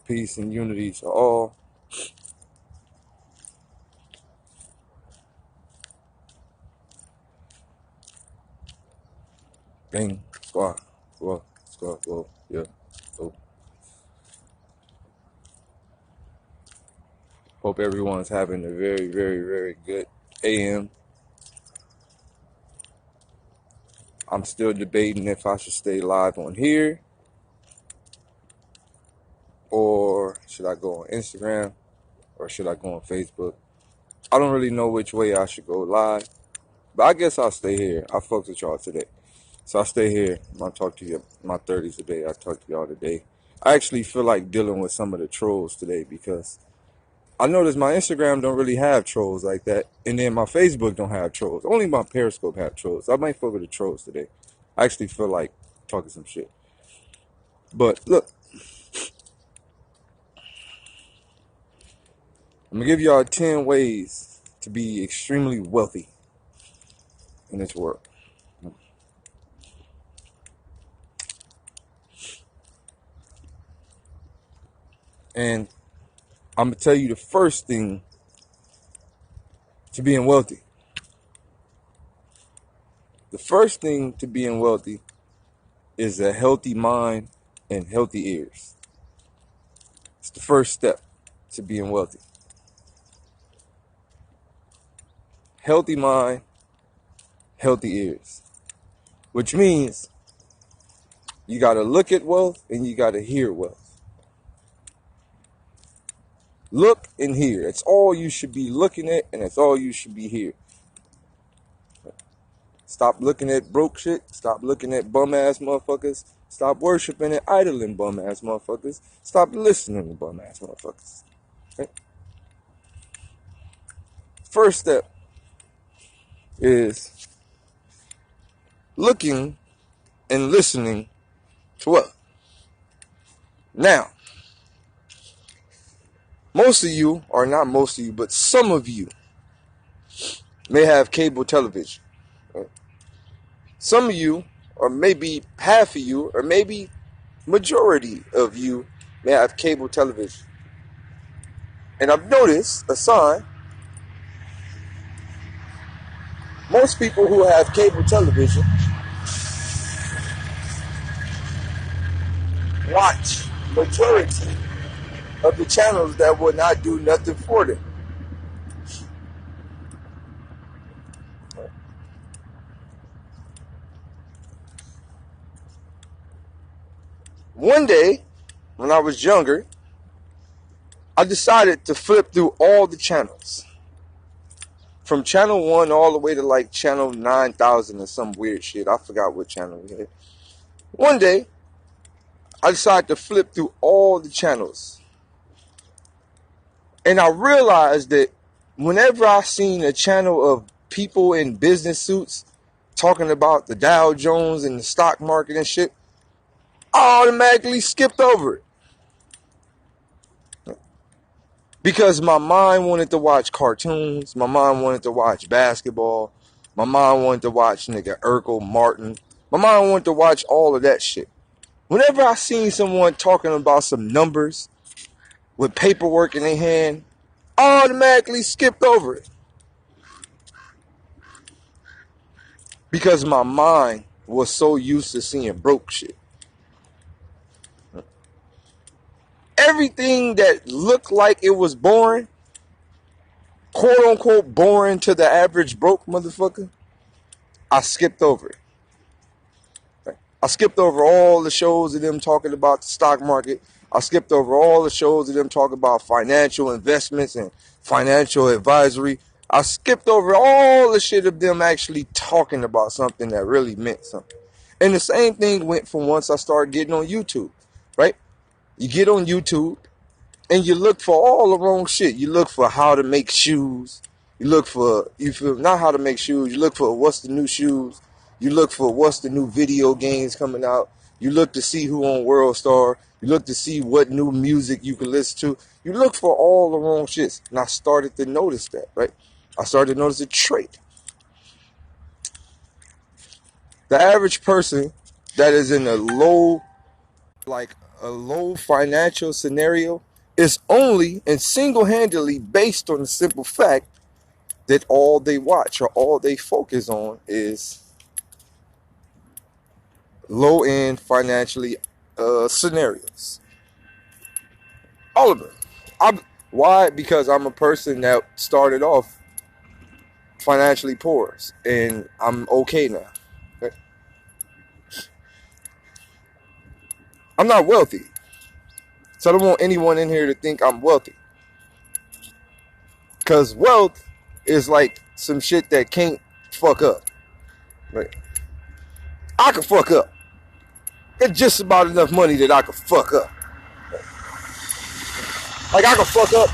Peace and unity to all. Bang, squad, squad, yeah. So, hope everyone's having a very, very, very good AM. I'm still debating if I should stay live on here or should I go on Instagram or should I go on Facebook. I don't really know which way I should go live, but I guess I'll stay here. I fucked with y'all today. So I stay here. I talk to you my 30s today. I talk to y'all today. I actually feel like dealing with some of the trolls today because I noticed my Instagram don't really have trolls like that, and then my Facebook don't have trolls. Only my Periscope have trolls. I might fuck with the trolls today. I actually feel like talking some shit. But look, I'm gonna give y'all 10 ways to be extremely wealthy in this world. And I'm gonna tell you the first thing to being wealthy. The first thing to being wealthy is a healthy mind and healthy ears. It's the first step to being wealthy. Healthy mind, healthy ears. Which means you gotta look at wealth and you gotta hear wealth. Look and hear. It's all you should be looking at, and it's all you should be hearing. Stop looking at broke shit. Stop looking at bum ass motherfuckers. Stop worshiping and idling bum ass motherfuckers. Stop listening to bum ass motherfuckers. Okay? First step is looking and listening to what? Now, most of you, or not most of you, but some of you may have cable television. Right? Some of you, or maybe half of you, or maybe majority of you may have cable television. And I've noticed a sign. Most people who have cable television watch majority of the channels that will not do nothing for them. One day, when I was younger, I decided to flip through all the channels. From channel 1 all the way to like channel 9,000 or some weird shit. I forgot what channel we had. One day, I decided to flip through all the channels. And I realized that whenever I seen a channel of people in business suits talking about the Dow Jones and the stock market and shit, I automatically skipped over it. Because my mind wanted to watch cartoons. My mind wanted to watch basketball. My mind wanted to watch nigga Urkel, Martin. My mind wanted to watch all of that shit. Whenever I seen someone talking about some numbers with paperwork in their hand, I automatically skipped over it. Because my mind was so used to seeing broke shit. Everything that looked like it was boring, quote unquote boring to the average broke motherfucker, I skipped over it. I skipped over all the shows of them talking about the stock market. I skipped over all the shows of them talking about financial investments and financial advisory. I skipped over all the shit of them actually talking about something that really meant something. And the same thing went from once I started getting on YouTube, right? You get on YouTube and you look for all the wrong shit. You look for how to make shoes. You look for, not how to make shoes. You look for what's the new shoes. You look for what's the new video games coming out. You look to see who on World Star. You look to see what new music you can listen to. You look for all the wrong shits. And I started to notice that, right? I started to notice a trait. The average person that is in a low, like a low financial scenario is only and single-handedly based on the simple fact that all they watch or all they focus on is low-end financially scenarios. All of them. Why? Because I'm a person that started off financially poor and I'm okay now. I'm not wealthy. So I don't want anyone in here to think I'm wealthy. Because wealth is like some shit that can't fuck up. Right? I can fuck up. It's just about enough money that I can fuck up. Like I can fuck up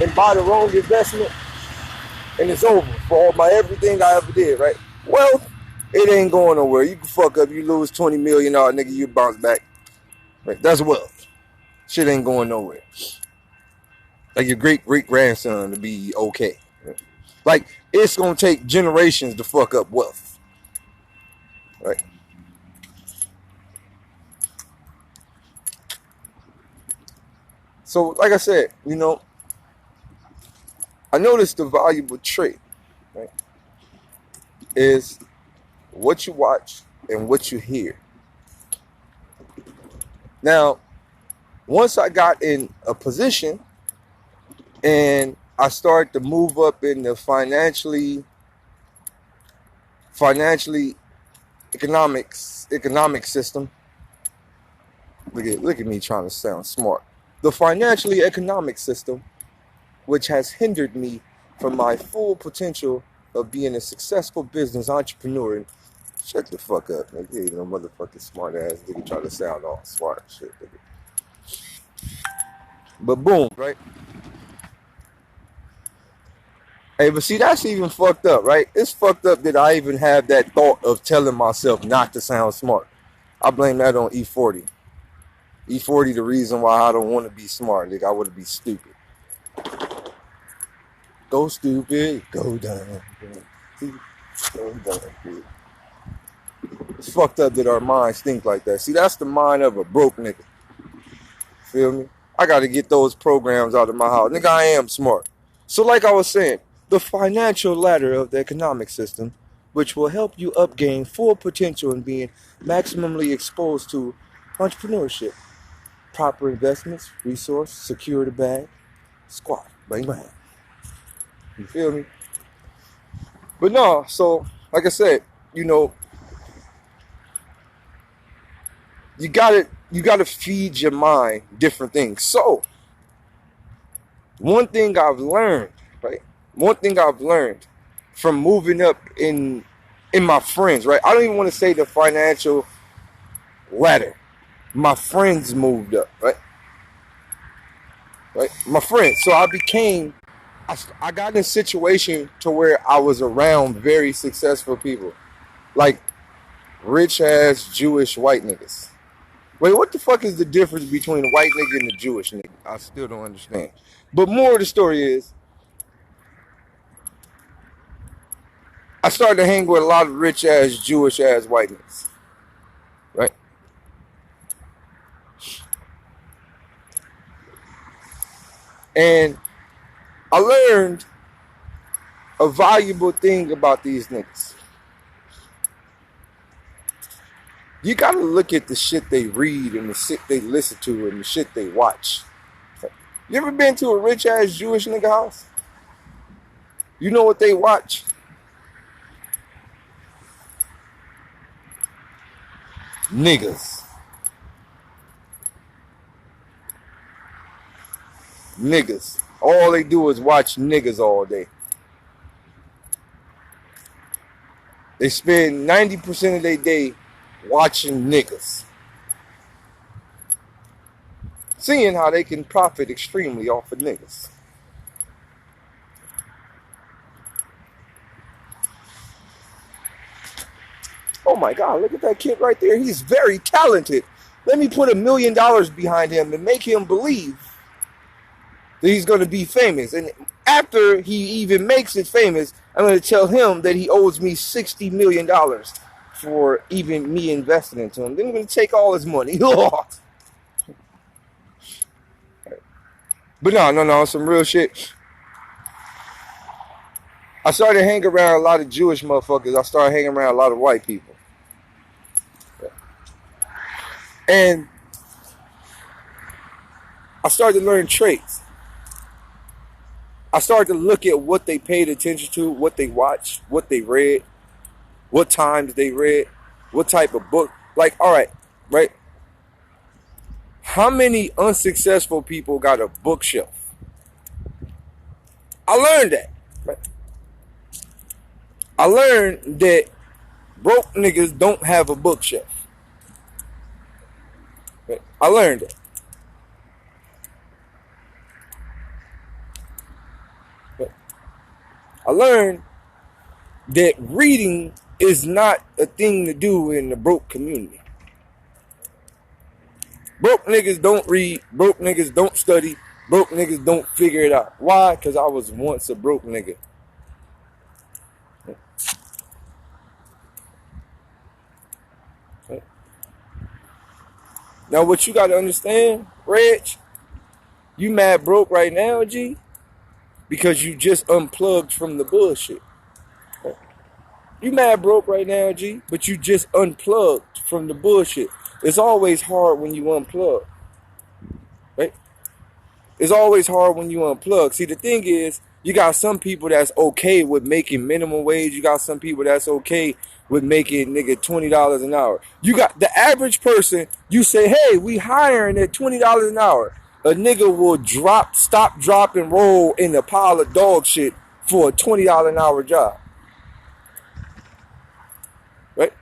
and buy the wrong investment and it's over for all my everything I ever did, right? Wealth, it ain't going nowhere. You can fuck up, you lose $20 million, nigga, you bounce back. Right? That's wealth. Shit ain't going nowhere. Like your great-great-grandson to be okay. Right? Like, it's going to take generations to fuck up wealth. Right? So, like I said, I noticed the valuable trait, right, is what you watch and what you hear. Now, once I got in a position and I started to move up in the financially economic system. Look at me trying to sound smart. The financially economic system, which has hindered me from my full potential of being a successful business entrepreneur. Shut the fuck up, nigga. You know, motherfucking smart ass nigga try to sound all smart shit, nigga. But boom, right? Hey, but see, that's even fucked up, right? It's fucked up that I even have that thought of telling myself not to sound smart. I blame that on E40. E40 the reason why I don't want to be smart, nigga. I want to be stupid. Go stupid, go down. Go down, dude. It's fucked up that our minds think like that. See, that's the mind of a broke nigga. Feel me? I got to get those programs out of my house. Nigga, I am smart. So like I was saying, the financial ladder of the economic system, which will help you upgain full potential in being maximally exposed to entrepreneurship. Proper investments, resource, secure the bag, squat, bang bang. You feel me? But no, so like I said, you gotta feed your mind different things. So one thing I've learned, right? One thing I've learned from moving up in my friends, right? I don't even want to say the financial ladder. My friends moved up, right? Right? My friends. So I got in a situation to where I was around very successful people. Like rich ass Jewish white niggas. Wait, what the fuck is the difference between a white nigga and a Jewish nigga? I still don't understand. But more of the story is, I started to hang with a lot of rich ass Jewish ass white niggas. Right? And I learned a valuable thing about these niggas. You gotta look at the shit they read and the shit they listen to and the shit they watch. You ever been to a rich ass Jewish nigga house? You know what they watch? Niggas. Niggas. All they do is watch niggas all day. They spend 90% of their day watching niggas. Seeing how they can profit extremely off of niggas. Oh my God, look at that kid right there. He's very talented. Let me put $1 million behind him and make him believe that he's going to be famous. And after he even makes it famous, I'm going to tell him that he owes me $60 million for even me investing into him. Then I'm going to take all his money. But no, some real shit. I started hanging around a lot of Jewish motherfuckers. I started hanging around a lot of white people. And I started to learn traits. I started to look at what they paid attention to, what they watched, what they read, what times they read, what type of book. Like, all right, right? How many unsuccessful people got a bookshelf? I learned that. Right? I learned that broke niggas don't have a bookshelf. Right? I learned it. Right? I learned that reading is not a thing to do in the broke community. Broke niggas don't read. Broke niggas don't study. Broke niggas don't figure it out. Why? Because I was once a broke nigga. Now, what you got to understand, Reg, you mad broke right now, G, because you just unplugged from the bullshit. You mad broke right now, G, but you just unplugged from the bullshit. It's always hard when you unplug, right? It's always hard when you unplug. See, the thing is, you got some people that's okay with making minimum wage. You got some people that's okay with making, nigga, $20 an hour. You got the average person, you say, hey, we hiring at $20 an hour. A nigga will stop, drop, and roll in a pile of dog shit for a $20 an hour job. Right?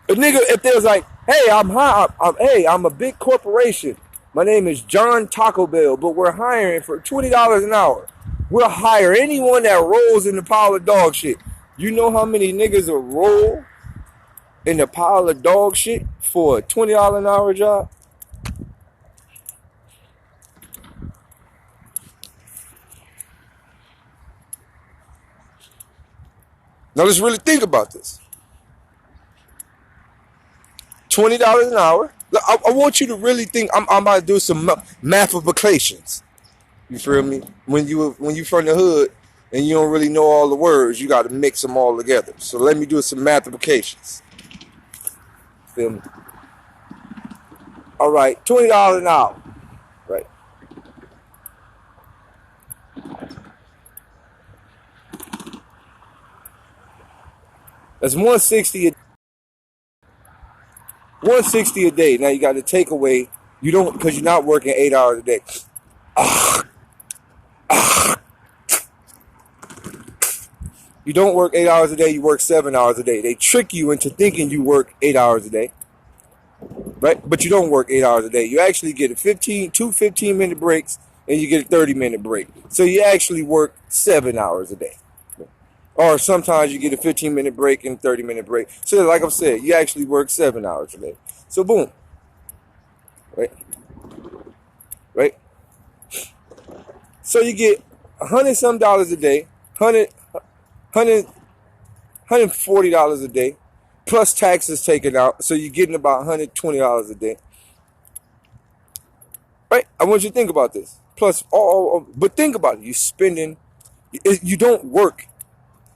A nigga, if there's like, hey, I'm a big corporation. My name is John Taco Bell, but we're hiring for $20 an hour. We'll hire anyone that rolls in the pile of dog shit. You know how many niggas will roll in the pile of dog shit for a $20 an hour job? Now let's really think about this. $20 an hour. I want you to really think. I'm about to do some mathematicians. You feel me? When you from the hood and you don't really know all the words, you got to mix them all together. So let me do some mathematicians. Feel me? All right, $20 an hour. Right. That's $160 a day. Now you got to take away. You don't, because you're not working 8 hours a day. You don't work 8 hours a day. You work 7 hours a day. They trick you into thinking you work 8 hours a day, right? But you don't work 8 hours a day. You actually get two 15-minute breaks, and you get a 30-minute break. So you actually work 7 hours a day. Or sometimes you get a 15-minute break and a 30-minute break. So like I said, you actually work 7 hours a day. So boom. Right? Right? So you get $100-some a day, $140 a day, plus taxes taken out. So you're getting about $120 a day. Right? I want you to think about this. Plus, but think about it. You're spending, you don't work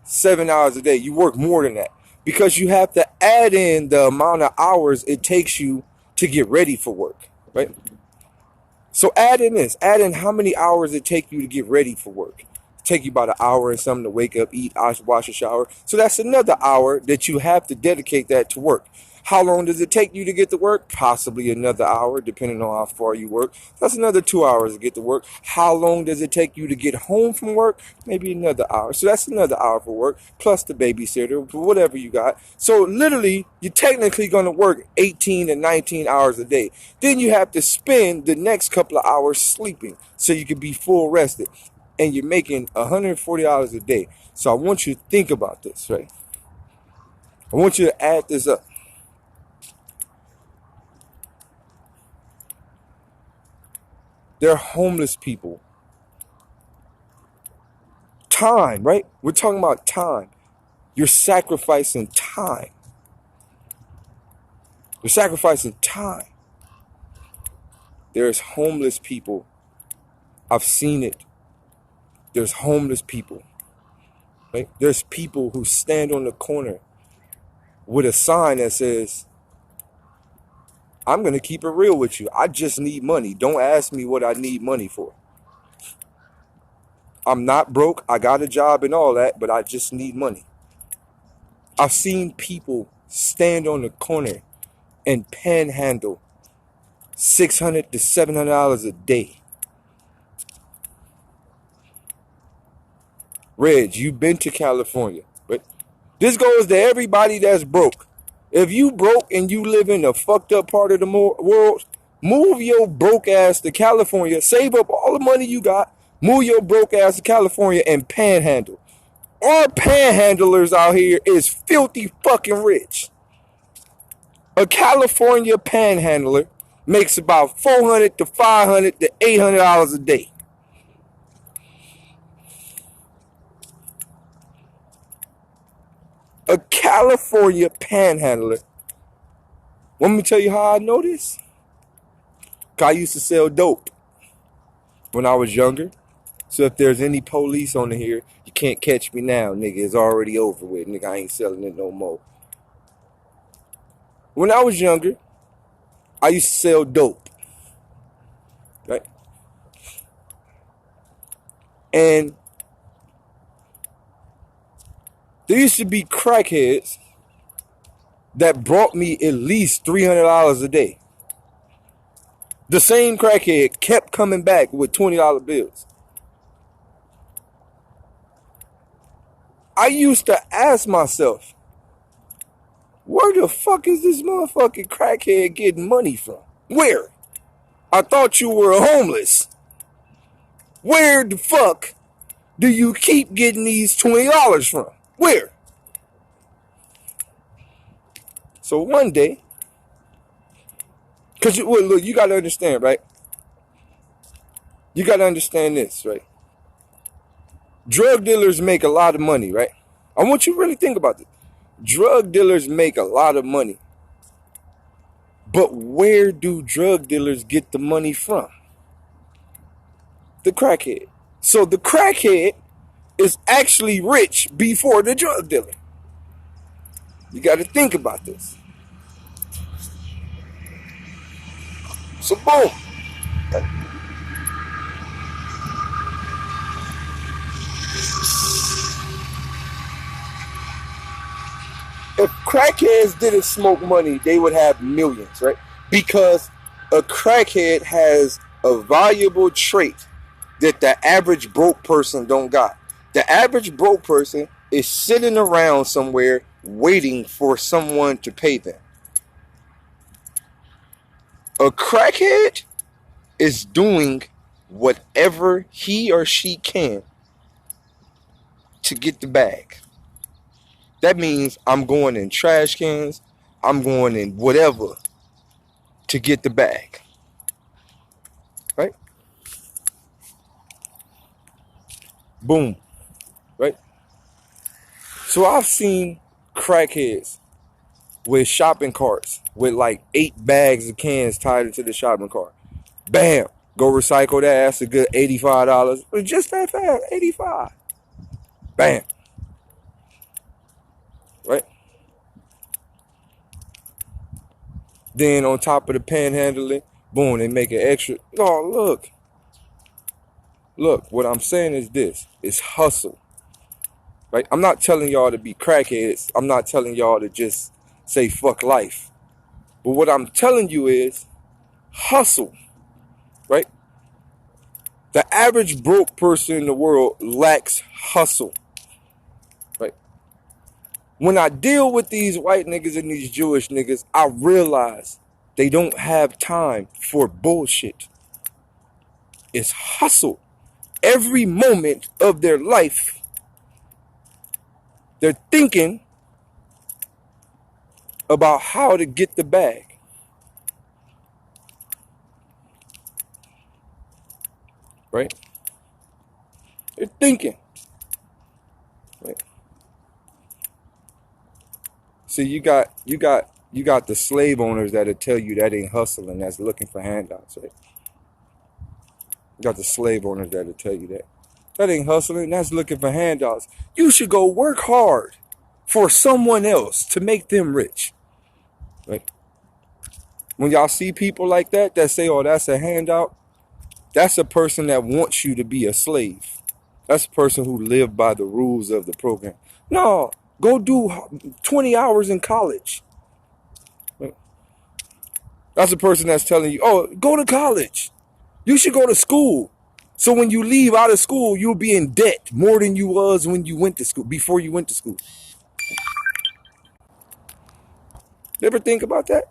7 hours a day. You work more than that because you have to add in the amount of hours it takes you to get ready for work, right? So add in how many hours it take you to get ready for work. Take you about an hour and something to wake up, eat, wash, a shower. So that's another hour that you have to dedicate that to work. How long does it take you to get to work? Possibly another hour, depending on how far you work. That's another 2 hours to get to work. How long does it take you to get home from work? Maybe another hour. So that's another hour for work, plus the babysitter, whatever you got. So literally, you're technically going to work 18 to 19 hours a day. Then you have to spend the next couple of hours sleeping so you can be full rested. And you're making $140 a day. So I want you to think about this, right? I want you to add this up. They're homeless people. Time, right? We're talking about time. You're sacrificing time. You're sacrificing time. There's homeless people I've seen it. There's homeless people, right? There's people who stand on the corner with a sign that says, I'm going to keep it real with you. I just need money. Don't ask me what I need money for. I'm not broke. I got a job and all that, but I just need money. I've seen people stand on the corner and panhandle $600 to $700 a day. Reg, you've been to California, but this goes to everybody that's broke. If you broke and you live in a fucked up part of the world, move your broke ass to California, save up all the money you got, move your broke ass to California and panhandle. Our panhandlers out here is filthy fucking rich. A California panhandler makes about $400 to $500 to $800 a day. A California panhandler. Want me to tell you how I know this? 'Cause I used to sell dope when I was younger. So if there's any police on here, you can't catch me now, nigga. It's already over with. Nigga, I ain't selling it no more. When I was younger, I used to sell dope. Right? And there used to be crackheads that brought me at least $300 a day. The same crackhead kept coming back with $20 bills. I used to ask myself, where the fuck is this motherfucking crackhead getting money from? Where? I thought you were homeless. Where the fuck do you keep getting these $20 from? Where? So one day, because look, you got to understand, right? You got to understand this, right? Drug dealers make a lot of money, right? I want you to really think about this. Drug dealers make a lot of money. But where do drug dealers get the money from? The crackhead. So the crackhead is actually rich before the drug dealer. You got to think about this. So boom. If crackheads didn't smoke money, they would have millions, right? Because a crackhead has a valuable trait that the average broke person don't got. The average broke person is sitting around somewhere waiting for someone to pay them. A crackhead is doing whatever he or she can to get the bag. That means I'm going in trash cans, I'm going in whatever to get the bag. Right? Boom. Right? So I've seen crackheads with shopping carts with like 8 bags of cans tied into the shopping cart. Bam! Go recycle that. That's a good $85. But just that fast, $85. Bam. Right? Then on top of the panhandling, boom, they make an extra. Oh, look. Look, what I'm saying is this. It's hustle. Right? I'm not telling y'all to be crackheads. I'm not telling y'all to just say fuck life. But what I'm telling you is hustle. Right? The average broke person in the world lacks hustle. Right? When I deal with these white niggas and these Jewish niggas, I realize they don't have time for bullshit. It's hustle. Every moment of their life, they're thinking about how to get the bag. Right? They're thinking. Right? See, you got the slave owners that'll tell you that ain't hustling, that's looking for handouts, right? Got the slave owners there to tell you that. That ain't hustling. That's looking for handouts. You should go work hard for someone else to make them rich. Right? When y'all see people like that say, oh, that's a handout, that's a person that wants you to be a slave. That's a person who lived by the rules of the program. No, go do 20 hours in college. That's a person that's telling you, oh, go to college. You should go to school. So when you leave out of school, you'll be in debt more than you was when you went to school, before you went to school. You ever think about that?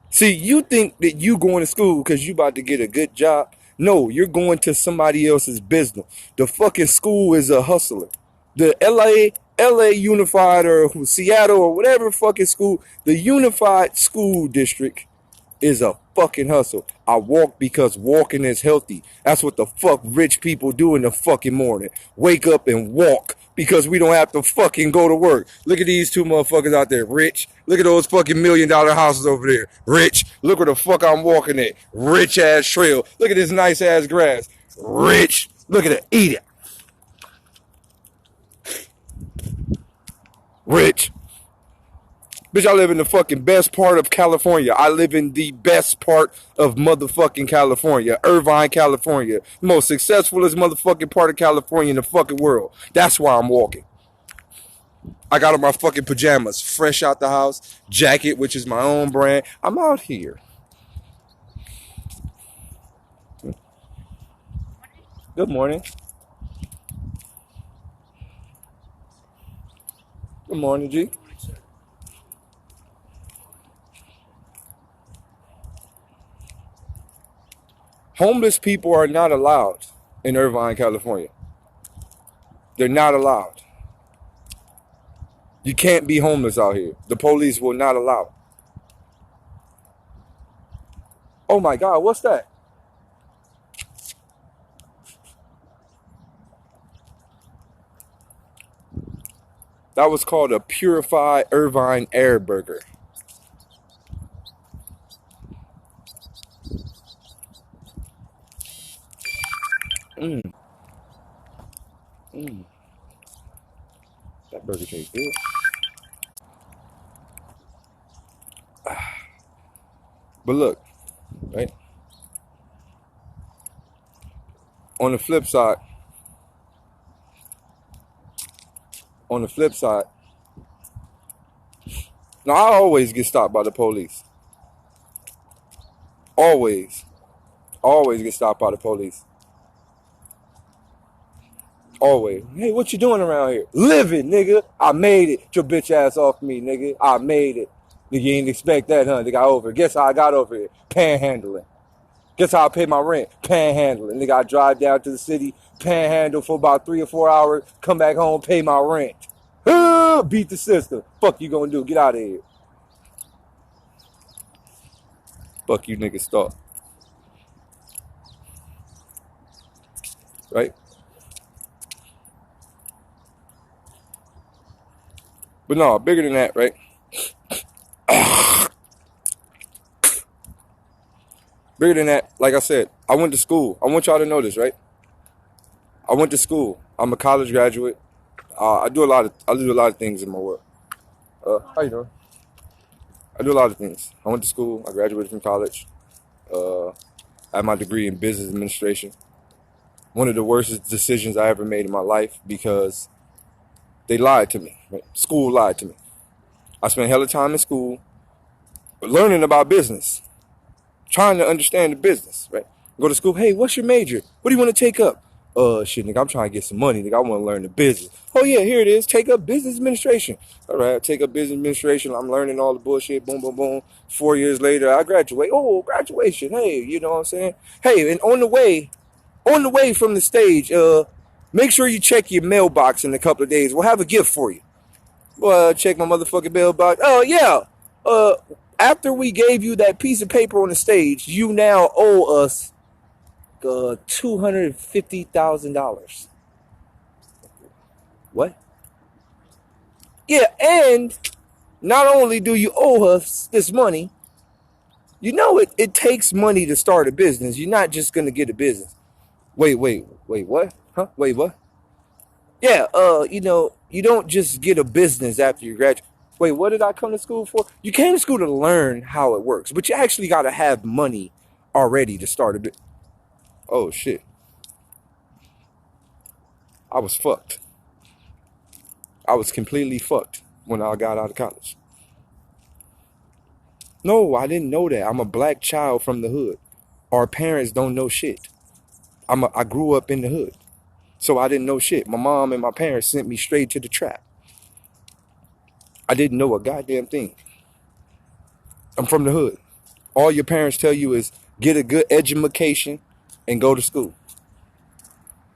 See, you think that you going to school because you about to get a good job. No, you're going to somebody else's business. The fucking school is a hustler. The LA Unified or Seattle or whatever fucking school, the Unified School District is a fucking hustle. I walk because walking is healthy. That's what the fuck rich people do in the fucking morning. Wake up and walk because we don't have to fucking go to work. Look at these two motherfuckers out there, rich. Look at those fucking $1 million houses over there, rich. Look where the fuck I'm walking at, rich ass trail. Look at this nice ass grass, rich. Look at it, eat it, rich. Bitch, I live in the fucking best part of California. I live in the best part of motherfucking California. Irvine, California. Most successfulest motherfucking part of California in the fucking world. That's why I'm walking. I got on my fucking pajamas, fresh out the house, jacket, which is my own brand. I'm out here. Good morning. Good morning, G. Homeless people are not allowed in Irvine, California. They're not allowed. You can't be homeless out here. The police will not allow. Oh my God, what's that? That was called a purified Irvine air burger. Mmm. Mmm. That burger tastes good. But look, right? On the flip side, now I always get stopped by the police. Always get stopped by the police. Always. Hey, what you doing around here? Living, nigga. I made it. Get your bitch ass off me, nigga. I made it. Nigga, you ain't expect that, huh? Nigga, I over. Guess how I got over here? Panhandling. Guess how I pay my rent? Panhandling. Nigga, I drive down to the city, panhandle for about 3 or 4 hours, come back home, pay my rent. Beat the system. Fuck you gonna do? Get out of here. Fuck you niggas stop. Right? But no, bigger than that, right? Bigger than that, like I said, I went to school. I want y'all to know this, right? I went to school. I'm a college graduate. I do a lot of things in my work. How you doing? I do a lot of things. I went to school. I graduated from college. I have my degree in business administration. One of the worst decisions I ever made in my life because they lied to me. Right? School lied to me. I spent hella time in school learning about business, trying to understand the business, right? Go to school. Hey, what's your major? What do you want to take up? Shit, nigga, I'm trying to get some money, nigga. I want to learn the business. Oh, yeah, here it is. Take up business administration. All right, I take up business administration. I'm learning all the bullshit. Boom, boom, boom. 4 years later, I graduate. Oh, graduation. Hey, you know what I'm saying? Hey, and on the way from the stage, make sure you check your mailbox in a couple of days. We'll have a gift for you. Well, check my motherfucking mailbox. Oh, yeah. After we gave you that piece of paper on the stage, you now owe us $250,000. What? Yeah, and not only do you owe us this money, You know it takes money to start a business. You're not just gonna get a business. Wait, what? Huh? Wait, what? Yeah, you don't just get a business after you graduate. Wait, what did I come to school for? You came to school to learn how it works, but you actually gotta have money already to start a business. Oh shit. I was fucked. I was completely fucked when I got out of college. No, I didn't know that. I'm a black child from the hood. Our parents don't know shit. I grew up in the hood. So I didn't know shit. My mom and my parents sent me straight to the trap. I didn't know a goddamn thing. I'm from the hood. All your parents tell you is get a good education and go to school.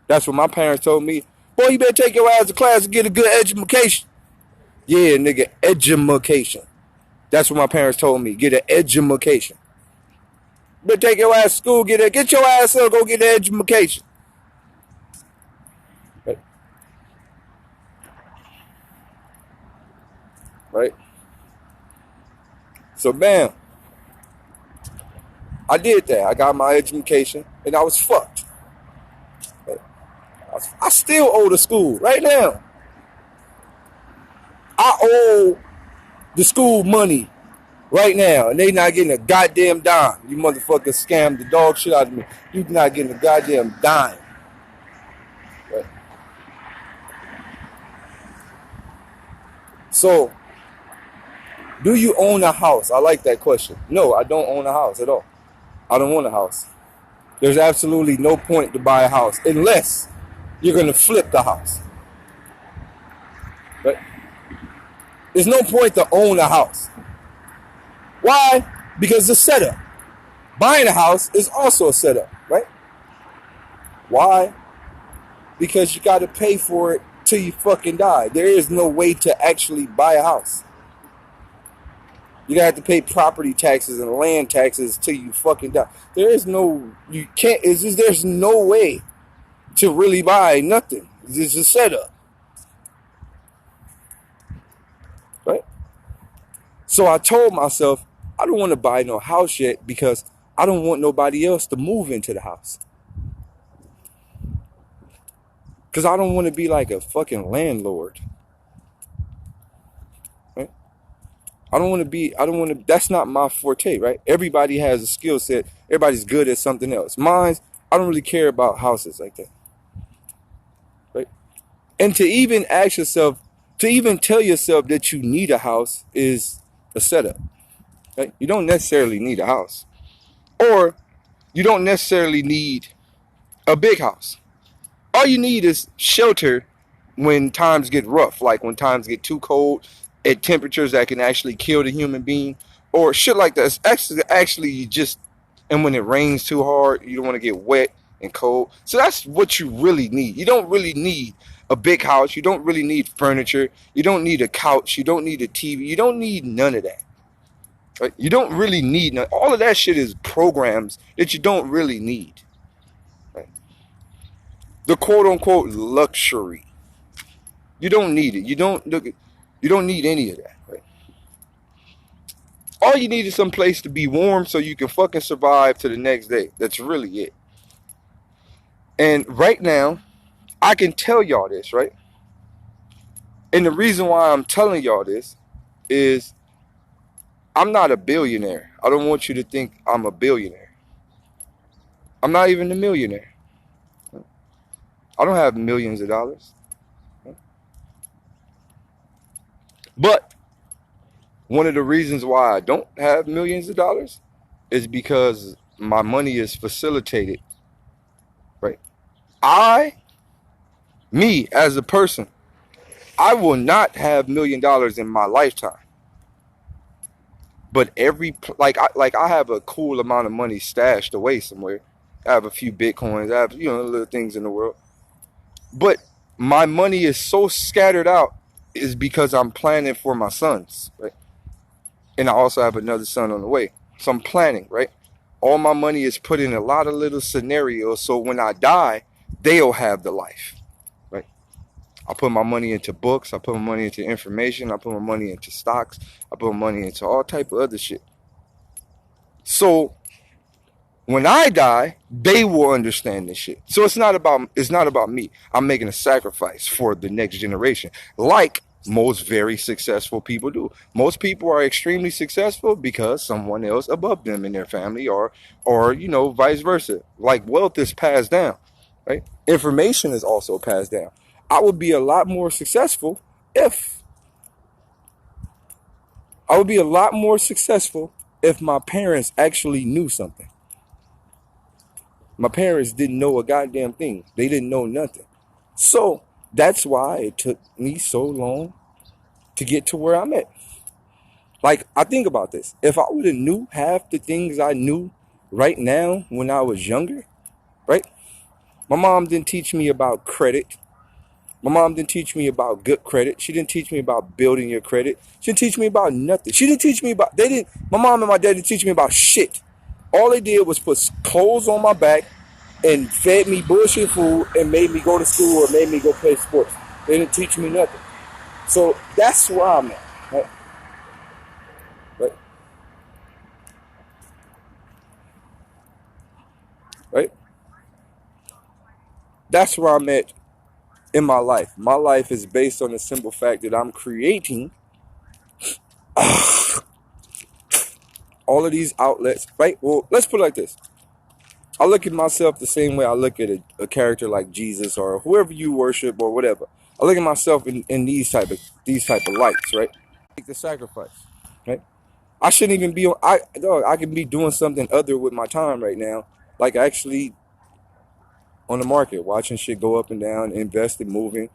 That's what my parents told me. Boy, you better take your ass to class and get a good education. Yeah, nigga, education. That's what my parents told me. Get an education. Better take your ass to school, get your ass up, go get an education. Right? Right? So bam. I did that. I got my education and I was fucked. I still owe the school right now. I owe the school money right now, and they not getting a goddamn dime. You motherfuckers scammed the dog shit out of me. You not getting a goddamn dime. Right? So, do you own a house? I like that question. No, I don't own a house at all. I don't want a house. There's absolutely no point to buy a house unless you're going to flip the house. Right? There's no point to own a house. Why? Because the setup. Buying a house is also a setup, right? Why? Because you got to pay for it till you fucking die. There is no way to actually buy a house. You gotta have to pay property taxes and land taxes till you fucking die. There's no way to really buy nothing. It's a setup. Right? So I told myself, I don't want to buy no house yet because I don't want nobody else to move into the house. Because I don't want to be like a fucking landlord. Right? That's not my forte, right? Everybody has a skill set. Everybody's good at something else. Mine, I don't really care about houses like that. Right? And to even tell yourself that you need a house is a setup. Right? You don't necessarily need a house. Or you don't necessarily need a big house. All you need is shelter when times get rough, like when times get too cold, at temperatures that can actually kill the human being, or shit like that. Actually, and when it rains too hard, you don't want to get wet and cold. So that's what you really need. You don't really need a big house. You don't really need furniture. You don't need a couch. You don't need a TV. You don't need none of that. Right? You don't really need none. All of that shit is programs that you don't really need. Right? The quote unquote luxury. You don't need it. You don't need any of that. Right? All you need is some place to be warm so you can fucking survive to the next day. That's really it. And right now, I can tell y'all this, right? And the reason why I'm telling y'all this is I'm not a billionaire. I don't want you to think I'm a billionaire. I'm not even a millionaire. I don't have millions of dollars. But one of the reasons why I don't have millions of dollars is because my money is facilitated. Right? Me as a person, I will not have $1 million in my lifetime. But I have a cool amount of money stashed away somewhere. I have a few Bitcoins. I have, little things in the world. But my money is so scattered out is because I'm planning for my sons, right? And I also have another son on the way. So I'm planning, right? All my money is put in a lot of little scenarios so when I die, they'll have the life, right? I put my money into books. I put my money into information. I put my money into stocks. I put my money into all type of other shit. So when I die, they will understand this shit. So it's not about me. I'm making a sacrifice for the next generation, like most very successful people do. Most people are extremely successful because someone else above them in their family, or vice versa. Like wealth is passed down, right? Information is also passed down. I would be a lot more successful if I would be a lot more successful if my parents actually knew something. My parents didn't know a goddamn thing. They didn't know nothing. So that's why it took me so long to get to where I'm at. Like, I think about this. If I would have knew half the things I knew right now when I was younger, right? My mom didn't teach me about credit. My mom didn't teach me about good credit. She didn't teach me about building your credit. She didn't teach me about nothing. She didn't teach me about, my mom and my dad didn't teach me about shit. All they did was put clothes on my back and fed me bullshit food and made me go to school or made me go play sports. They didn't teach me nothing. So that's where I'm at. Right? Right? Right? That's where I'm at in my life. My life is based on the simple fact that I'm creating all of these outlets. Right? Well, let's put it like this. I look at myself the same way I look at a character like Jesus or whoever you worship or whatever. I look at myself in these type of lights, right? Make the sacrifice, right? I shouldn't even be on. I can be doing something other with my time right now, like actually on the market, watching shit go up and down, investing, moving,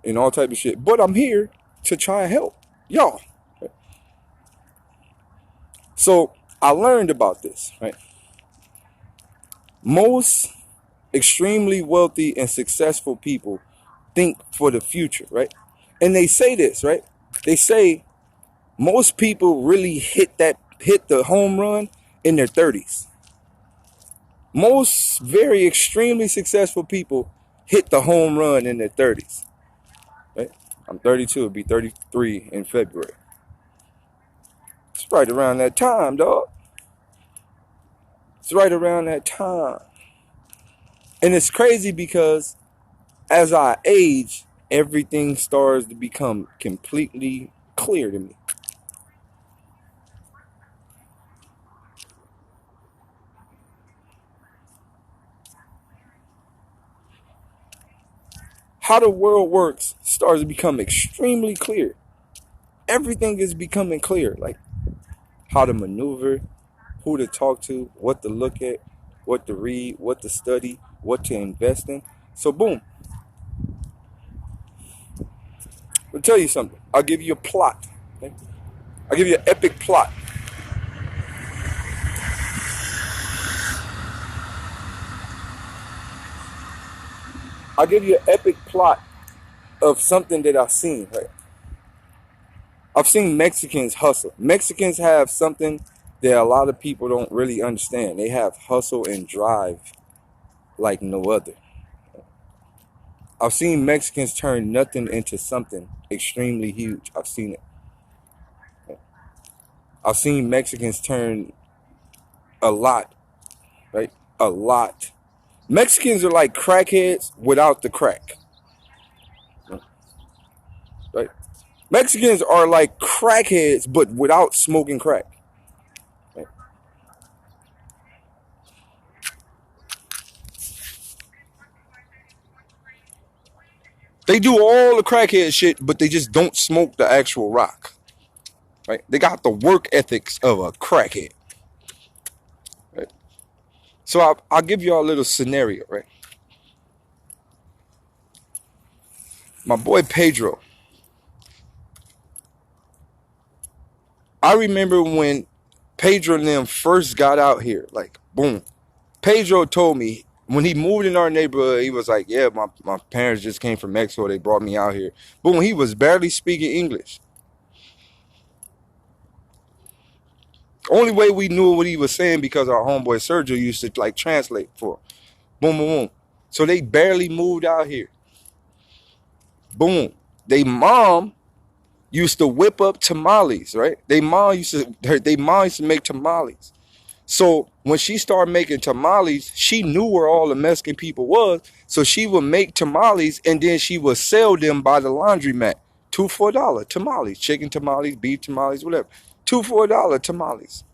and all type of shit. But I'm here to try and help y'all. Right? So I learned about this, right? Most extremely wealthy and successful people think for the future, right? And they say this, right? They say most people really hit the home run in their 30s. Most very extremely successful people hit the home run in their 30s. Right? I'm 32, it'll be 33 in February. It's right around that time, dog. It's right around that time. And it's crazy because as I age, everything starts to become completely clear to me. How the world works starts to become extremely clear. Everything is becoming clear. Like how to maneuver, who to talk to, what to look at, what to read, what to study, what to invest in. So boom. I'll tell you something. I'll give you a plot. Okay? I'll give you an epic plot. I'll give you an epic plot of something that I've seen, right? I've seen Mexicans hustle. Mexicans have something that a lot of people don't really understand. They have hustle and drive like no other. I've seen Mexicans turn nothing into something extremely huge. I've seen it. I've seen Mexicans turn a lot, right? A lot. Mexicans are like crackheads without the crack, right? Mexicans are like crackheads but without smoking crack. Right? They do all the crackhead shit, but they just don't smoke the actual rock. Right? They got the work ethics of a crackhead. Right? So I'll give you all a little scenario, right? My boy Pedro. I remember when Pedro and them first got out here, like boom. Pedro told me when he moved in our neighborhood, he was like, yeah, my parents just came from Mexico. They brought me out here. Boom, he was barely speaking English. Only way we knew what he was saying because our homeboy Sergio used to like translate for him. Boom, boom, boom. So they barely moved out here. Boom. They mom used to whip up tamales, right? They mom used to make tamales. So when she started making tamales, she knew where all the Mexican people was. So she would make tamales and then she would sell them by the laundromat. 2 for $1 tamales, chicken tamales, beef tamales, whatever. 2 for $1 tamales.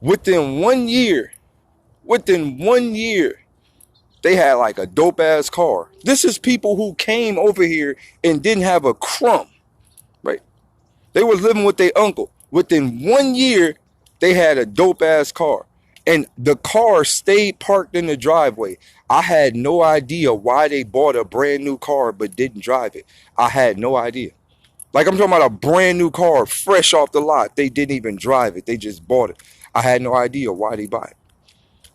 Within 1 year, they had like a dope ass car. This is people who came over here and didn't have a crumb, right? They were living with their uncle. Within 1 year, they had a dope ass car. And the car stayed parked in the driveway. I had no idea why they bought a brand new car but didn't drive it. I had no idea. Like, I'm talking about a brand new car, fresh off the lot. They didn't even drive it. They just bought it. I had no idea why they buy it.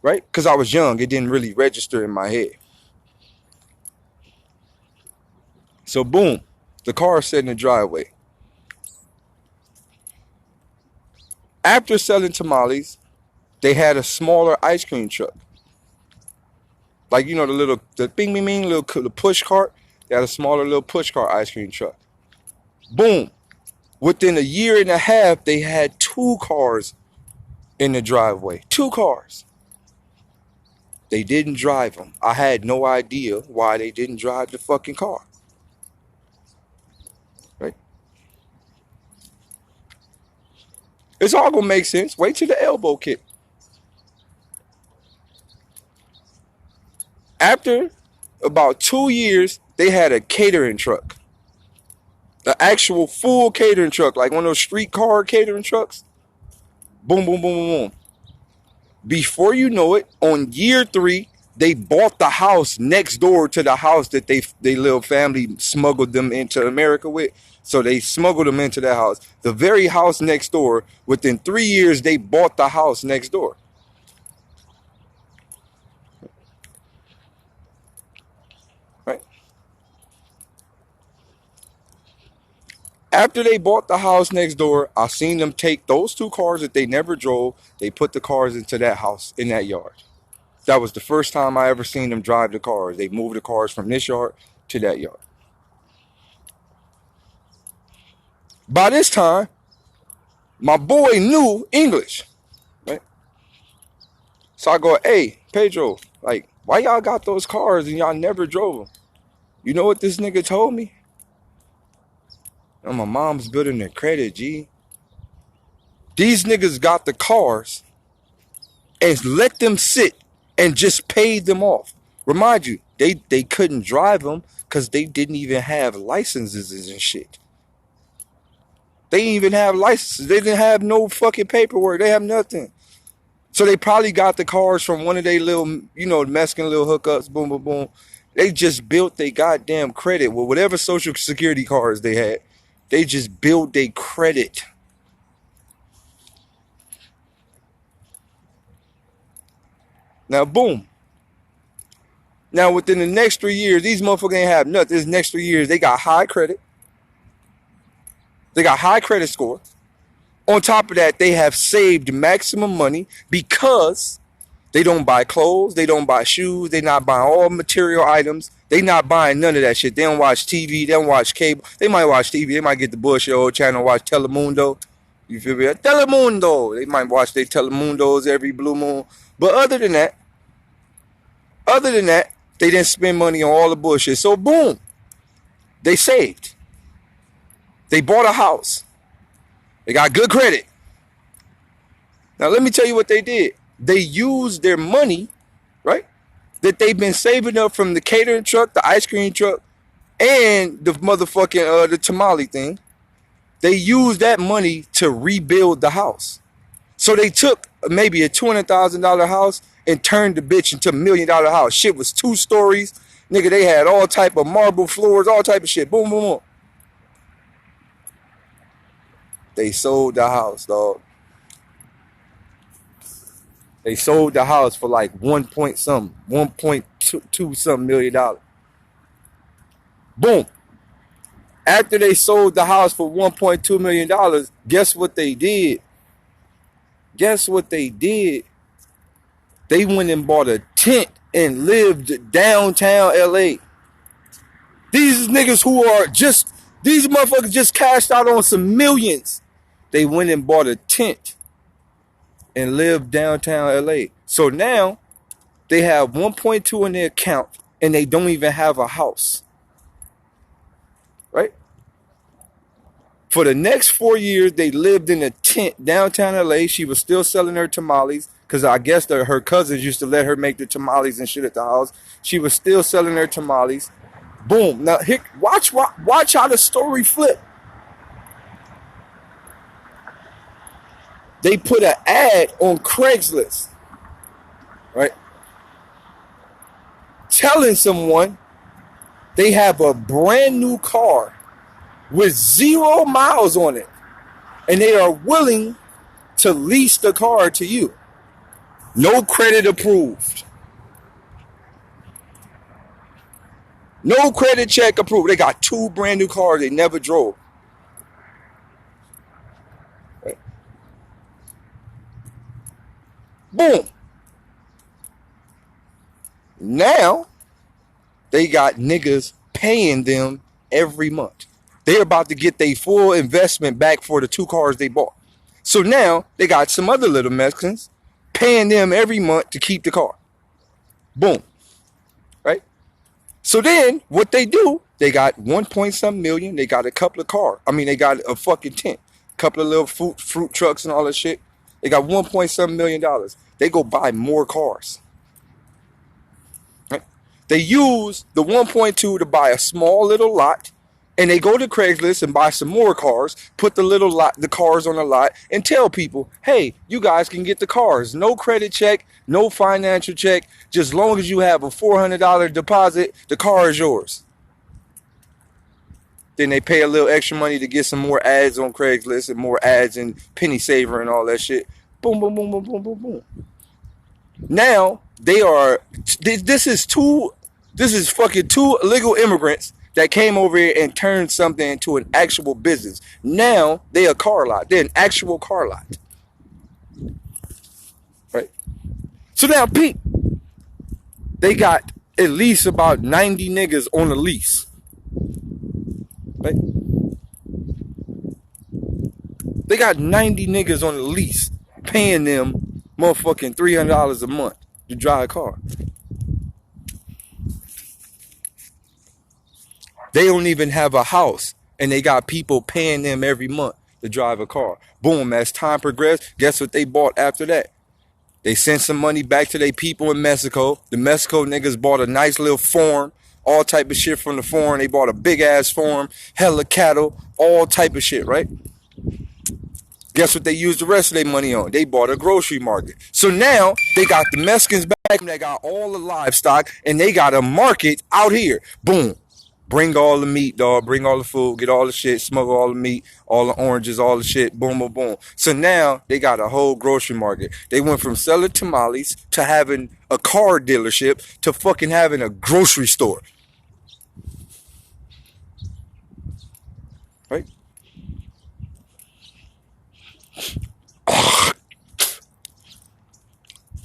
Right? Because I was young. It didn't really register in my head. So boom, the car sat in the driveway. After selling tamales, they had a smaller ice cream truck. Like, you know, the bing bing bing, the push cart. They had a smaller little push cart ice cream truck. Boom. Within a year and a half, they had 2 cars in the driveway. 2 cars. They didn't drive them. I had no idea why they didn't drive the fucking car. Right? It's all gonna make sense. Wait till the elbow kick. After about 2 years, they had a catering truck. An actual full catering truck, like one of those streetcar catering trucks. Boom, boom, boom, boom, boom. Before you know it, on year 3, they bought the house next door to the house that they little family smuggled them into America with. So they smuggled them into that house. The very house next door, within 3 years, they bought the house next door. Right? After they bought the house next door, I seen them take those 2 cars that they never drove. They put the cars into that house, in that yard. That was the first time I ever seen them drive the cars. They moved the cars from this yard to that yard. By this time, my boy knew English, right? So I go, hey, Pedro, like, why y'all got those cars and y'all never drove them? You know what this nigga told me? Oh, my mom's building their credit, G. These niggas got the cars and let them sit and just paid them off. Remind you, they couldn't drive them because they didn't even have licenses and shit. They didn't even have licenses. They didn't have no fucking paperwork. They have nothing. So they probably got the cars from one of their little, you know, Mexican little hookups, boom, boom, boom. They just built their goddamn credit with whatever social security cards they had. They just built their credit. Now, boom. Now, within the next 3 years, these motherfuckers ain't have nothing. This next 3 years, they got high credit. They got high credit score. On top of that, they have saved maximum money because they don't buy clothes. They don't buy shoes. They not buying all material items. They not buying none of that shit. They don't watch TV. They don't watch cable. They might watch TV. They might get the bullshit old channel, watch Telemundo. You feel me? Telemundo. They might watch their Telemundos every blue moon. But other than that, they didn't spend money on all the bullshit. So boom, they saved. They bought a house. They got good credit. Now let me tell you what they did. They used their money, right, that they've been saving up from the catering truck, the ice cream truck, and the motherfucking the tamale thing. They used that money to rebuild the house. So they took maybe a $200,000 house and turned the bitch into $1 million house. Shit was 2 stories. Nigga, they had all type of marble floors, all type of shit. Boom, boom, boom. They sold the house, dog. They sold the house for like 1.2 something million. Boom. After they sold the house for $1.2 million, guess what they did? Guess what they did? They went and bought a tent and lived downtown LA. These niggas who are just These motherfuckers just cashed out on some millions. They went and bought a tent and lived downtown LA. So now they have 1.2 in their account and they don't even have a house. Right? For the next 4 years, they lived in a tent downtown LA. She was still selling her tamales because I guess her cousins used to let her make the tamales and shit at the house. She was still selling her tamales. Boom. Now, watch how the story flip. They put an ad on Craigslist, right? Telling someone they have a brand new car with 0 miles on it. And they are willing to lease the car to you. No credit approved. No credit check approved. They got 2 brand new cars they never drove. Right. Boom. Now, they got niggas paying them every month. They're about to get their full investment back for the 2 cars they bought. So now, they got some other little Mexicans paying them every month to keep the car. Boom. Right? So then, what they do, they got 1.some million. They got a couple of cars. I mean, they got a fucking tent. A couple of little fruit trucks and all that shit. They got 1.some million dollars. They go buy more cars. Right? They use the 1.2 to buy a small little lot. And they go to Craigslist and buy some more cars, put the cars on the lot, and tell people, hey, you guys can get the cars. No credit check, no financial check. Just long as you have a $400 deposit, the car is yours. Then they pay a little extra money to get some more ads on Craigslist and more ads in Penny Saver and all that shit. Boom, boom, boom, boom, boom, boom, boom. Now, this is fucking 2 illegal immigrants that came over here and turned something into an actual business. Now, they a car lot. They're an actual car lot. Right? So now, Pete, they got at least about 90 niggas on the lease. Right? They got 90 niggas on the lease paying them motherfucking $300 a month to drive a car. They don't even have a house, and they got people paying them every month to drive a car. Boom, as time progressed, guess what they bought after that? They sent some money back to their people in Mexico. The Mexico niggas bought a nice little farm, all type of shit from the farm. They bought a big-ass farm, hella cattle, all type of shit, right? Guess what they used the rest of their money on? They bought a grocery market. So now, they got the Mexicans back, and they got all the livestock, and they got a market out here. Boom. Bring all the meat, dog. Bring all the food. Get all the shit. Smuggle all the meat, all the oranges, all the shit. Boom, boom, boom. So now they got a whole grocery market. They went from selling tamales to having a car dealership to fucking having a grocery store. Right?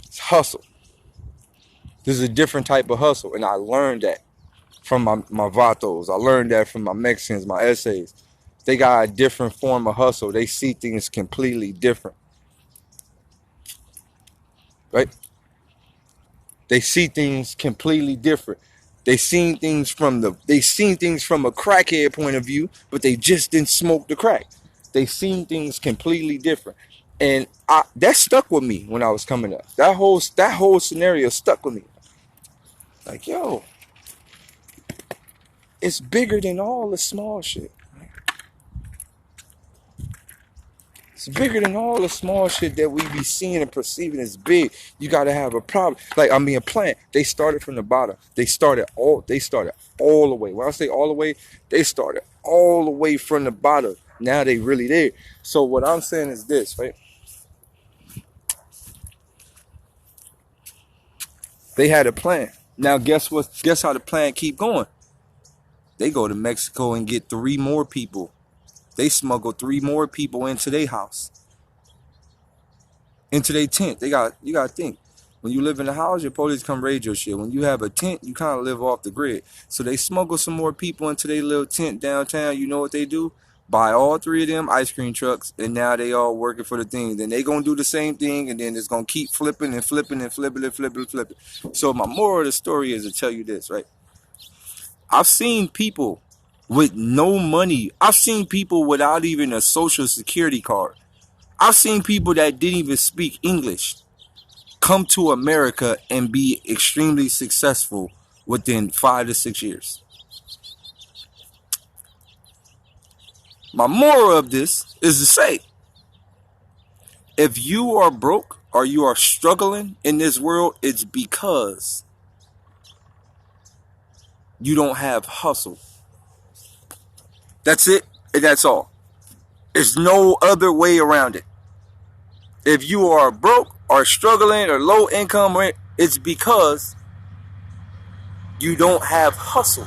It's hustle. This is a different type of hustle, and I learned that from my vatos. I learned that from my Mexicans, my essays. They got a different form of hustle. They see things completely different. Right? They see things completely different. They seen things from a crackhead point of view, but they just didn't smoke the crack. They seen things completely different. And that stuck with me when I was coming up. That whole scenario stuck with me. Like, yo, it's bigger than all the small shit. It's bigger than all the small shit that we be seeing and perceiving as big. You gotta have a problem. Like, I mean, a plant, they started from the bottom. They started all the way. When I say all the way, they started all the way from the bottom. Now they really there. So what I'm saying is this, right? They had a plan. Now guess what? Guess how the plan keep going? They go to Mexico and get 3 more people. They smuggle 3 more people into their house, into their tent. You gotta think. When you live in a house, your police come raid your shit. When you have a tent, you kind of live off the grid. So they smuggle some more people into their little tent downtown. You know what they do? Buy all three of them ice cream trucks, and now they all working for the thing. Then they gonna do the same thing, and then it's gonna keep flipping and flipping and flipping and flipping and flipping. So my moral of the story is to tell you this, right? I've seen people with no money. I've seen people without even a social security card. I've seen people that didn't even speak English come to America and be extremely successful within 5 to 6 years. My moral of this is to say, if you are broke or you are struggling in this world, it's because you don't have hustle. That's it, and that's all. There's no other way around it. If you are broke or struggling or low income, it's because you don't have hustle.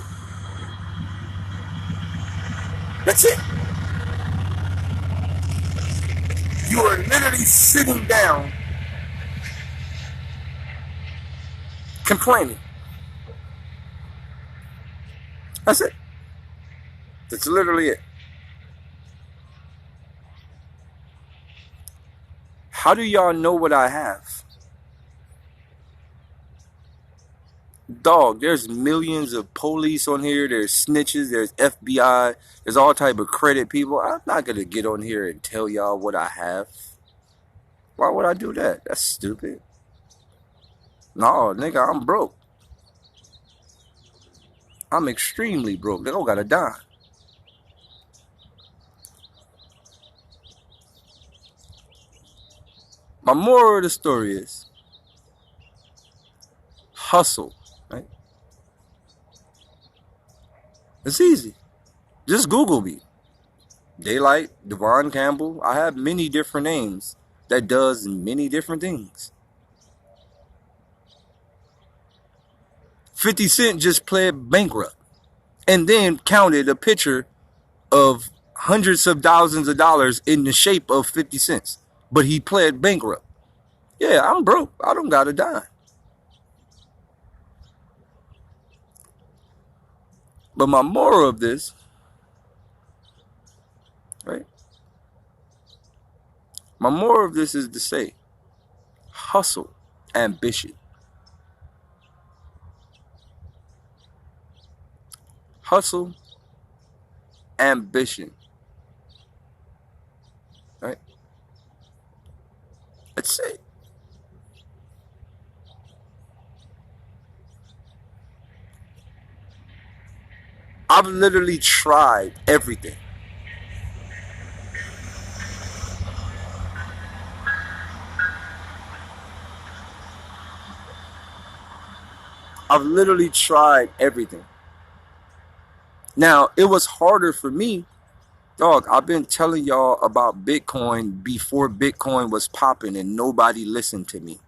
That's it. You are literally sitting down complaining. That's it. That's literally it. How do y'all know what I have? Dog, there's millions of police on here. There's snitches. There's FBI. There's all type of credit people. I'm not going to get on here and tell y'all what I have. Why would I do that? That's stupid. No, nigga, I'm broke. I'm extremely broke. They don't got a dime. My moral of the story is hustle, right? It's easy. Just Google me. Daylyt, Devon Campbell. I have many different names that does many different things. 50 Cent just pled bankrupt and then counted a picture of hundreds of thousands of dollars in the shape of 50 cents. But he pled bankrupt. Yeah, I'm broke. I don't got a dime. But my moral of this, right? My moral of this is to say, hustle, ambition. Hustle, ambition. Right? That's it. I've literally tried everything. I've literally tried everything. Now, it was harder for me. Dog, I've been telling y'all about Bitcoin before Bitcoin was popping and nobody listened to me.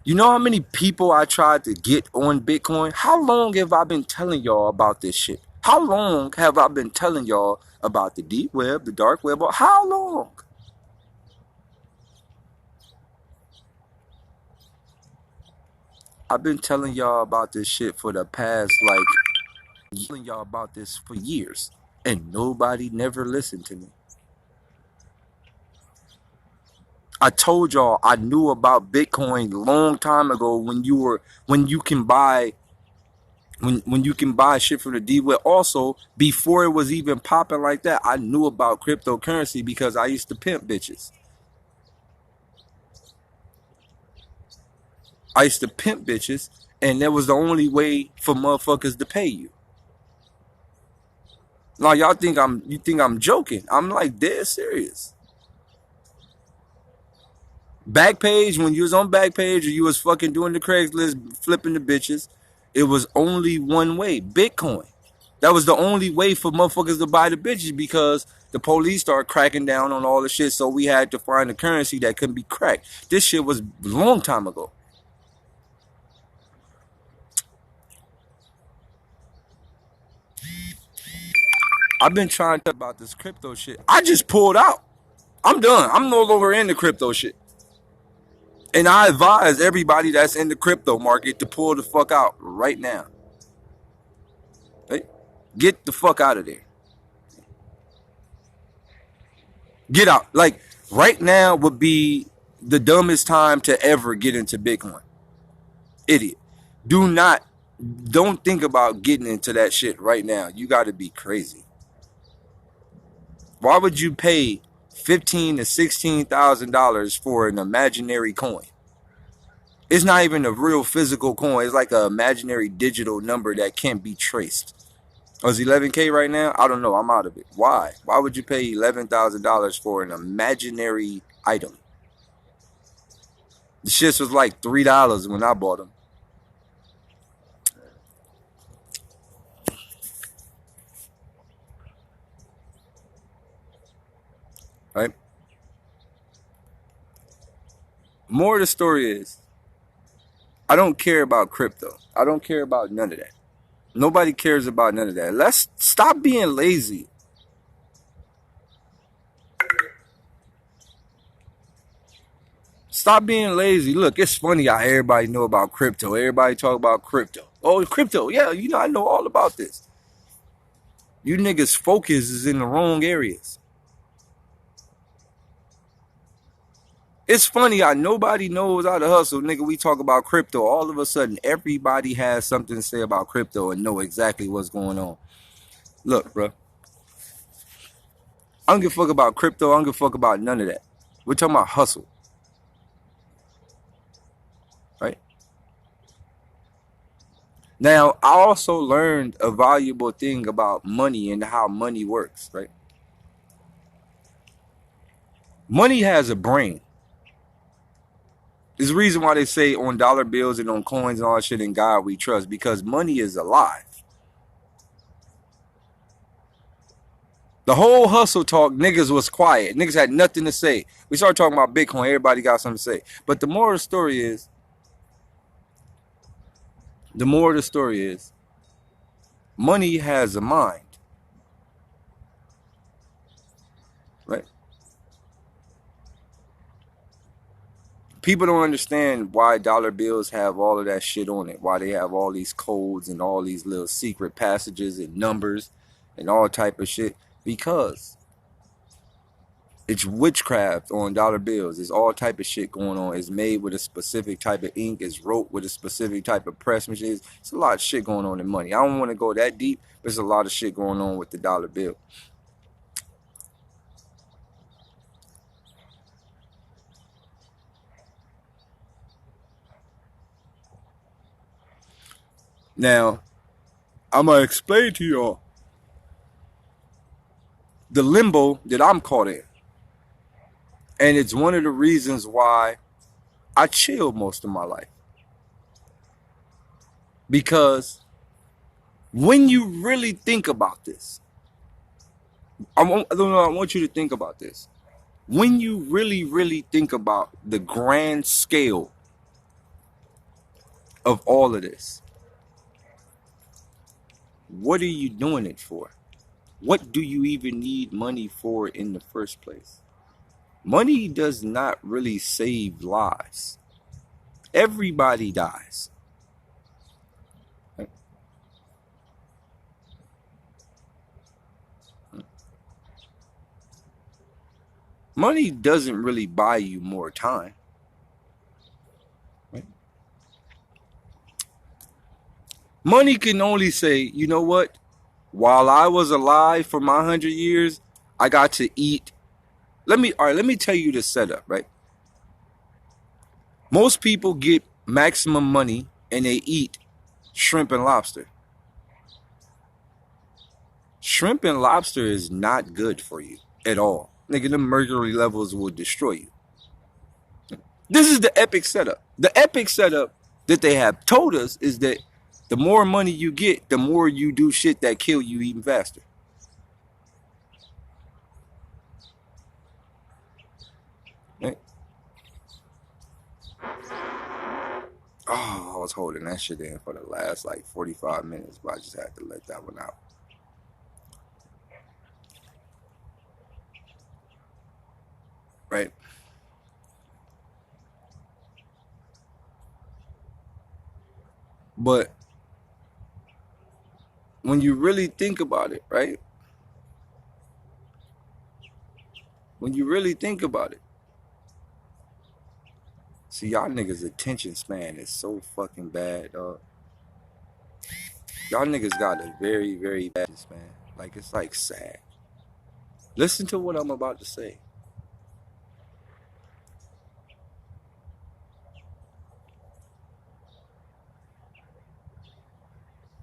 You know how many people I tried to get on Bitcoin? How long have I been telling y'all about this shit? How long have I been telling y'all about the deep web, the dark web? How long? I've been telling y'all about this shit for the past, telling y'all about this for years. And nobody never listened to me. I told y'all I knew about Bitcoin a long time ago when you can buy shit from the D web. Also, before it was even popping like that, I knew about cryptocurrency because I used to pimp bitches. I used to pimp bitches, and that was the only way for motherfuckers to pay you. Now y'all think I'm joking. I'm like dead serious. Backpage, when you was on Backpage or you was fucking doing the Craigslist, flipping the bitches, it was only one way, Bitcoin. That was the only way for motherfuckers to buy the bitches because the police started cracking down on all the shit, so we had to find a currency that couldn't be cracked. This shit was a long time ago. I've been trying to talk about this crypto shit. I just pulled out. I'm done. I'm no longer in the crypto shit. And I advise everybody that's in the crypto market to pull the fuck out right now. Right? Get the fuck out of there. Get out. Like, right now would be the dumbest time to ever get into Bitcoin. Idiot. Don't think about getting into that shit right now. You got to be crazy. Why would you pay $15,000 to $16,000 for an imaginary coin? It's not even a real physical coin. It's like an imaginary digital number that can't be traced. Oh, it's 11K right now? I don't know. I'm out of it. Why? Why would you pay $11,000 for an imaginary item? The shits was like $3 when I bought them. Right? More of the story is, I don't care about crypto. I don't care about none of that. Nobody cares about none of that. Let's stop being lazy. Stop being lazy. Look, it's funny how everybody know about crypto. Everybody talk about crypto. Oh, crypto. Yeah, I know all about this. You niggas' focus is in the wrong areas. It's funny how nobody knows how to hustle. Nigga, we talk about crypto. All of a sudden, everybody has something to say about crypto and know exactly what's going on. Look, bro. I don't give a fuck about crypto. I don't give a fuck about none of that. We're talking about hustle. Right? Now, I also learned a valuable thing about money and how money works, right? Money has a brain. There's a reason why they say on dollar bills and on coins and all that shit, in God we trust, because money is alive. The whole hustle talk, niggas was quiet. Niggas had nothing to say. We started talking about Bitcoin, everybody got something to say. But the moral of the story is, money has a mind. Right? People don't understand why dollar bills have all of that shit on it. Why they have all these codes and all these little secret passages and numbers and all type of shit. Because it's witchcraft on dollar bills. There's all type of shit going on. It's made with a specific type of ink. It's wrote with a specific type of press machines. It's a lot of shit going on in money. I don't want to go that deep, but there's a lot of shit going on with the dollar bill. Now, I'm going to explain to y'all the limbo that I'm caught in. And it's one of the reasons why I chill most of my life. Because when you really think about this, I want you to think about this. When you really, really think about the grand scale of all of this, what are you doing it for? What do you even need money for in the first place? Money does not really save lives. Everybody dies. Money doesn't really buy you more time. Right? Money can only say, you know what? While I was alive for my 100 years, I got to eat. Let me tell you the setup, right? Most people get maximum money and they eat shrimp and lobster. Shrimp and lobster is not good for you at all. Nigga, the mercury levels will destroy you. This is the epic setup. The epic setup that they have told us is that the more money you get, the more you do shit that kill you even faster. Right? Oh, I was holding that shit in for the last like 45 minutes, but I just had to let that one out. Right? But when you really think about it, right? When you really think about it, see, y'all niggas' attention span is so fucking bad, dog. Y'all niggas got a very, very bad span. Like, it's like sad. Listen to what I'm about to say.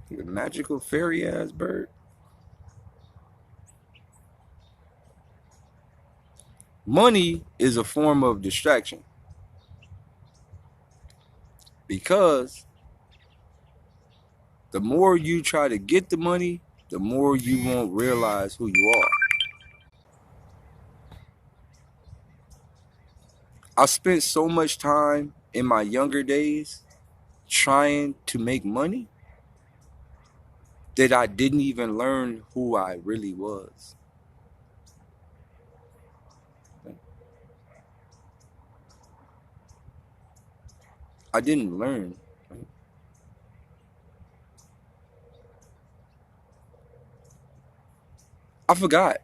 You a magical fairy ass bird. Money is a form of distraction because the more you try to get the money, the more you won't realize who you are. I spent so much time in my younger days trying to make money that I didn't even learn who I really was. I didn't learn. I forgot.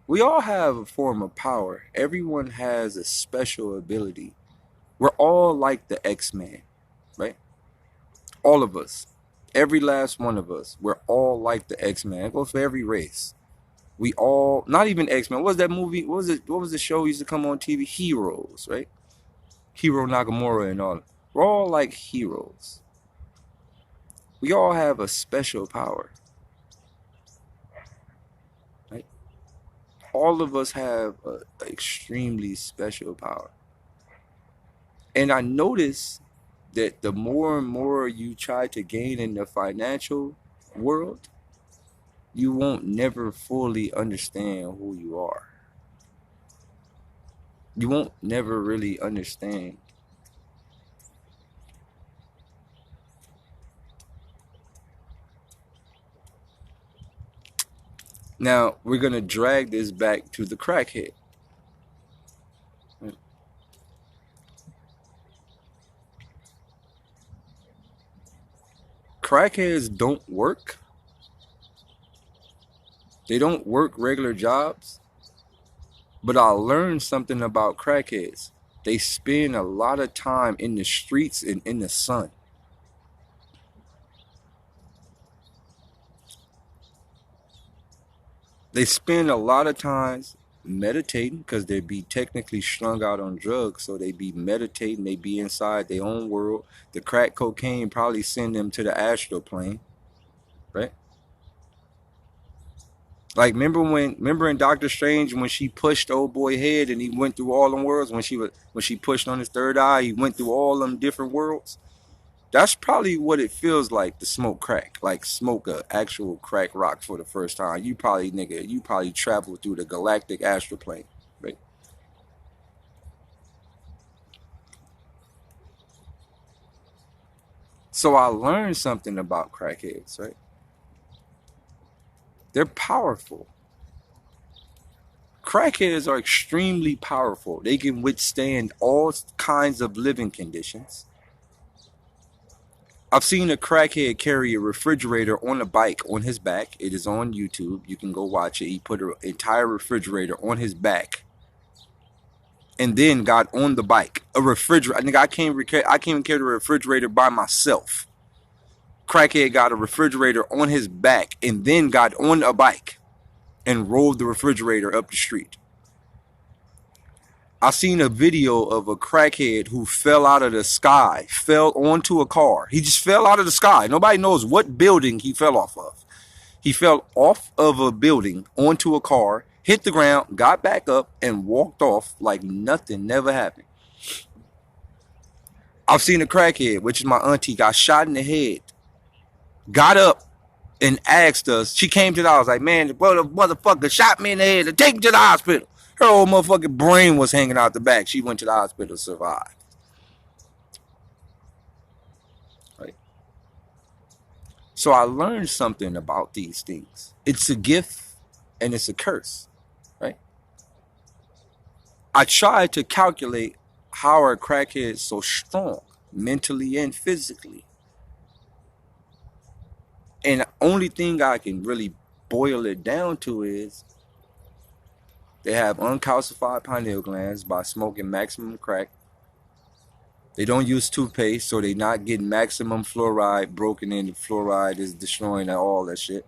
We all have a form of power. Everyone has a special ability. We're all like the X-Men, right? All of us. Every last one of us. We're all like the X-Men. It goes for every race. We all, not even X-Men. What was that movie? What was it? What was the show used to come on TV? Heroes, right? Hero Nakamura and all. We're all like heroes. We all have a special power. Right? All of us have an extremely special power. And I notice that the more and more you try to gain in the financial world, you won't never fully understand who you are. You won't never really understand. Now, we're going to drag this back to the crackhead. Crackheads don't work. They don't work regular jobs. But I learned something about crackheads. They spend a lot of time in the streets and in the sun. They spend a lot of times meditating because they be technically strung out on drugs. So they be meditating. They be inside their own world. The crack cocaine probably send them to the astral plane, right? Like remember in Doctor Strange when she pushed old boy head and he went through all them worlds when she pushed on his third eye, he went through all them different worlds. That's probably what it feels like to smoke crack, like smoke a actual crack rock for the first time. You probably traveled through the galactic astral plane, right? So I learned something about crackheads, right? They're powerful. Crackheads are extremely powerful. They can withstand all kinds of living conditions. I've seen a crackhead carry a refrigerator on a bike on his back. It is on YouTube. You can go watch it. He put an entire refrigerator on his back and then got on the bike. A refrigerator. I think I can't even carry the refrigerator by myself. Crackhead got a refrigerator on his back and then got on a bike and rolled the refrigerator up the street. I seen a video of a crackhead who fell out of the sky, fell onto a car. He just fell out of the sky. Nobody knows what building he fell off of. He fell off of a building onto a car, hit the ground, got back up, and walked off like nothing never happened. I've seen a crackhead, which is my auntie, got shot in the head, got up and asked us. She came to the house like, man, the motherfucker shot me in the head and take him to the hospital. Her old motherfucking brain was hanging out the back. She went to the hospital, survived. Right? So I learned something about these things. It's a gift and it's a curse. Right? I tried to calculate how are crackheads so strong mentally and physically. And the only thing I can really boil it down to is they have uncalcified pineal glands by smoking maximum crack. They don't use toothpaste, so they're not getting maximum fluoride broken in. Fluoride is destroying all that shit.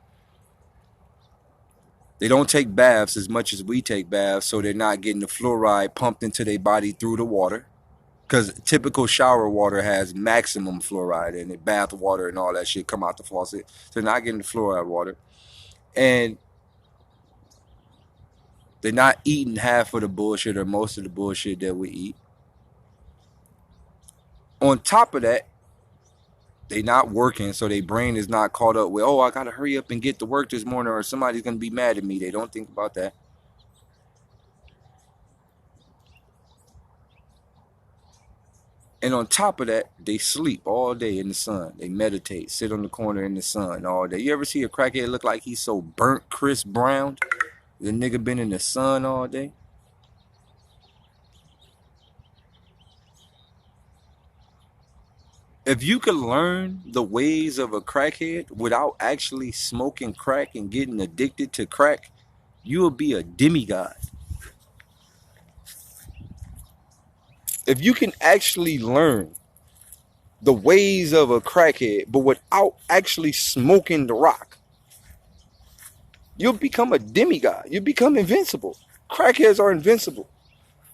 They don't take baths as much as we take baths, so they're not getting the fluoride pumped into their body through the water. Because typical shower water has maximum fluoride in it. Bath water and all that shit come out the faucet. So they're not getting the fluoride water. And they're not eating half of the bullshit or most of the bullshit that we eat. On top of that, they not working, so their brain is not caught up with, oh, I gotta hurry up and get to work this morning or somebody's gonna be mad at me. They don't think about that. And on top of that, they sleep all day in the sun. They meditate, sit on the corner in the sun all day. You ever see a crackhead look like he's so burnt, crisp brown? The nigga been in the sun all day. If you could learn the ways of a crackhead without actually smoking crack and getting addicted to crack, you will be a demigod. If you can actually learn the ways of a crackhead, but without actually smoking the rock, you'll become a demigod. You become invincible. Crackheads are invincible.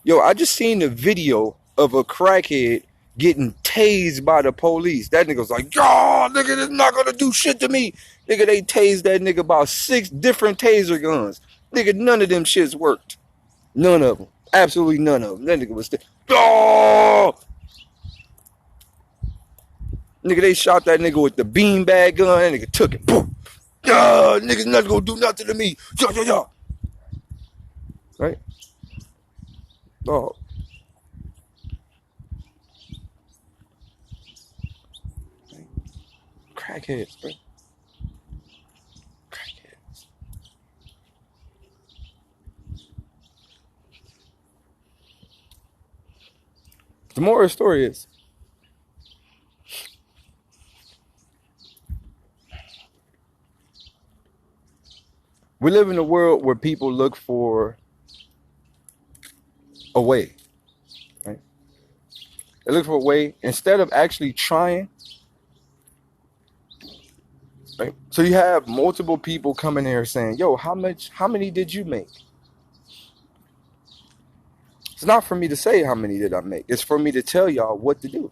Yo, I just seen a video of a crackhead getting tased by the police. That nigga's like, yo, nigga, this is not gonna do shit to me. Nigga, they tased that nigga about 6 different taser guns. Nigga, none of them shits worked. None of them. Absolutely none of them. That nigga was oh! Nigga, they shot that nigga with the beanbag gun. That nigga took it. Boom. Niggas nothing gonna do nothing to me. Yo. Right? Oh. Crackheads, bro. Crackheads. The moral of the story is, we live in a world where people look for a way, right? They look for a way instead of actually trying. Right? So you have multiple people coming here saying, yo, how many did you make? It's not for me to say how many did I make. It's for me to tell y'all what to do.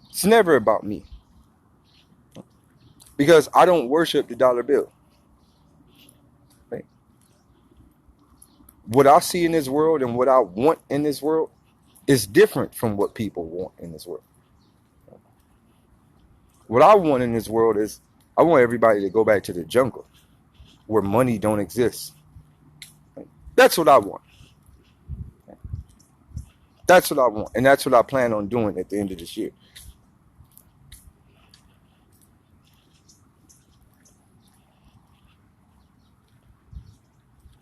It's never about me. Because I don't worship the dollar bill. Right? What I see in this world and what I want in this world is different from what people want in this world. What I want in this world is, I want everybody to go back to the jungle where money don't exist. That's what I want. That's what I want. And that's what I plan on doing at the end of this year.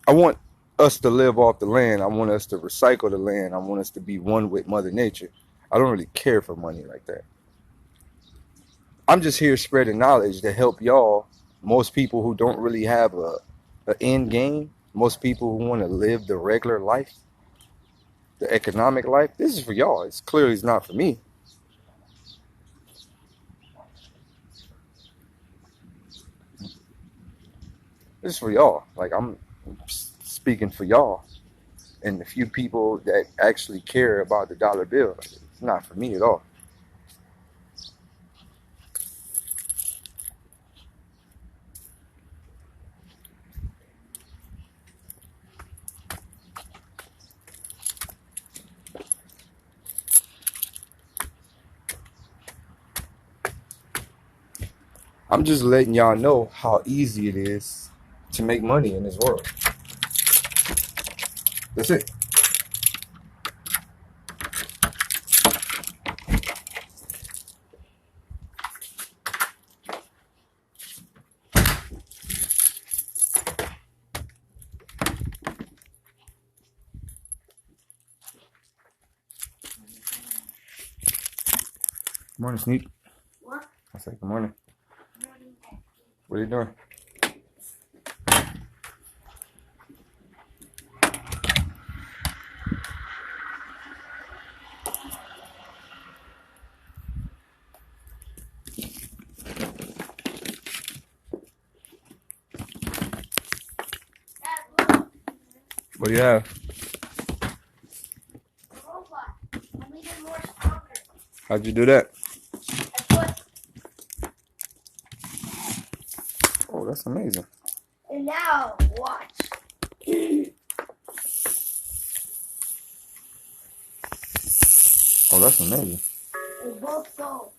I want us to live off the land. I want us to recycle the land. I want us to be one with Mother Nature. I don't really care for money like that. I'm just here spreading knowledge to help y'all, most people who don't really have an end game, most people who want to live the regular life, the economic life. This is for y'all. It's clearly not for me. This is for y'all. Like, I'm speaking for y'all and the few people that actually care about the dollar bill. It's not for me at all. I'm just letting y'all know how easy it is to make money in this world. That's it. Good morning, Sneak. What? I said, good morning. What are you doing? What do you have? A robot. I made it more stronger. How'd you do that? I put, Oh, that's amazing. and now watch. Oh, that's amazing. We both sold.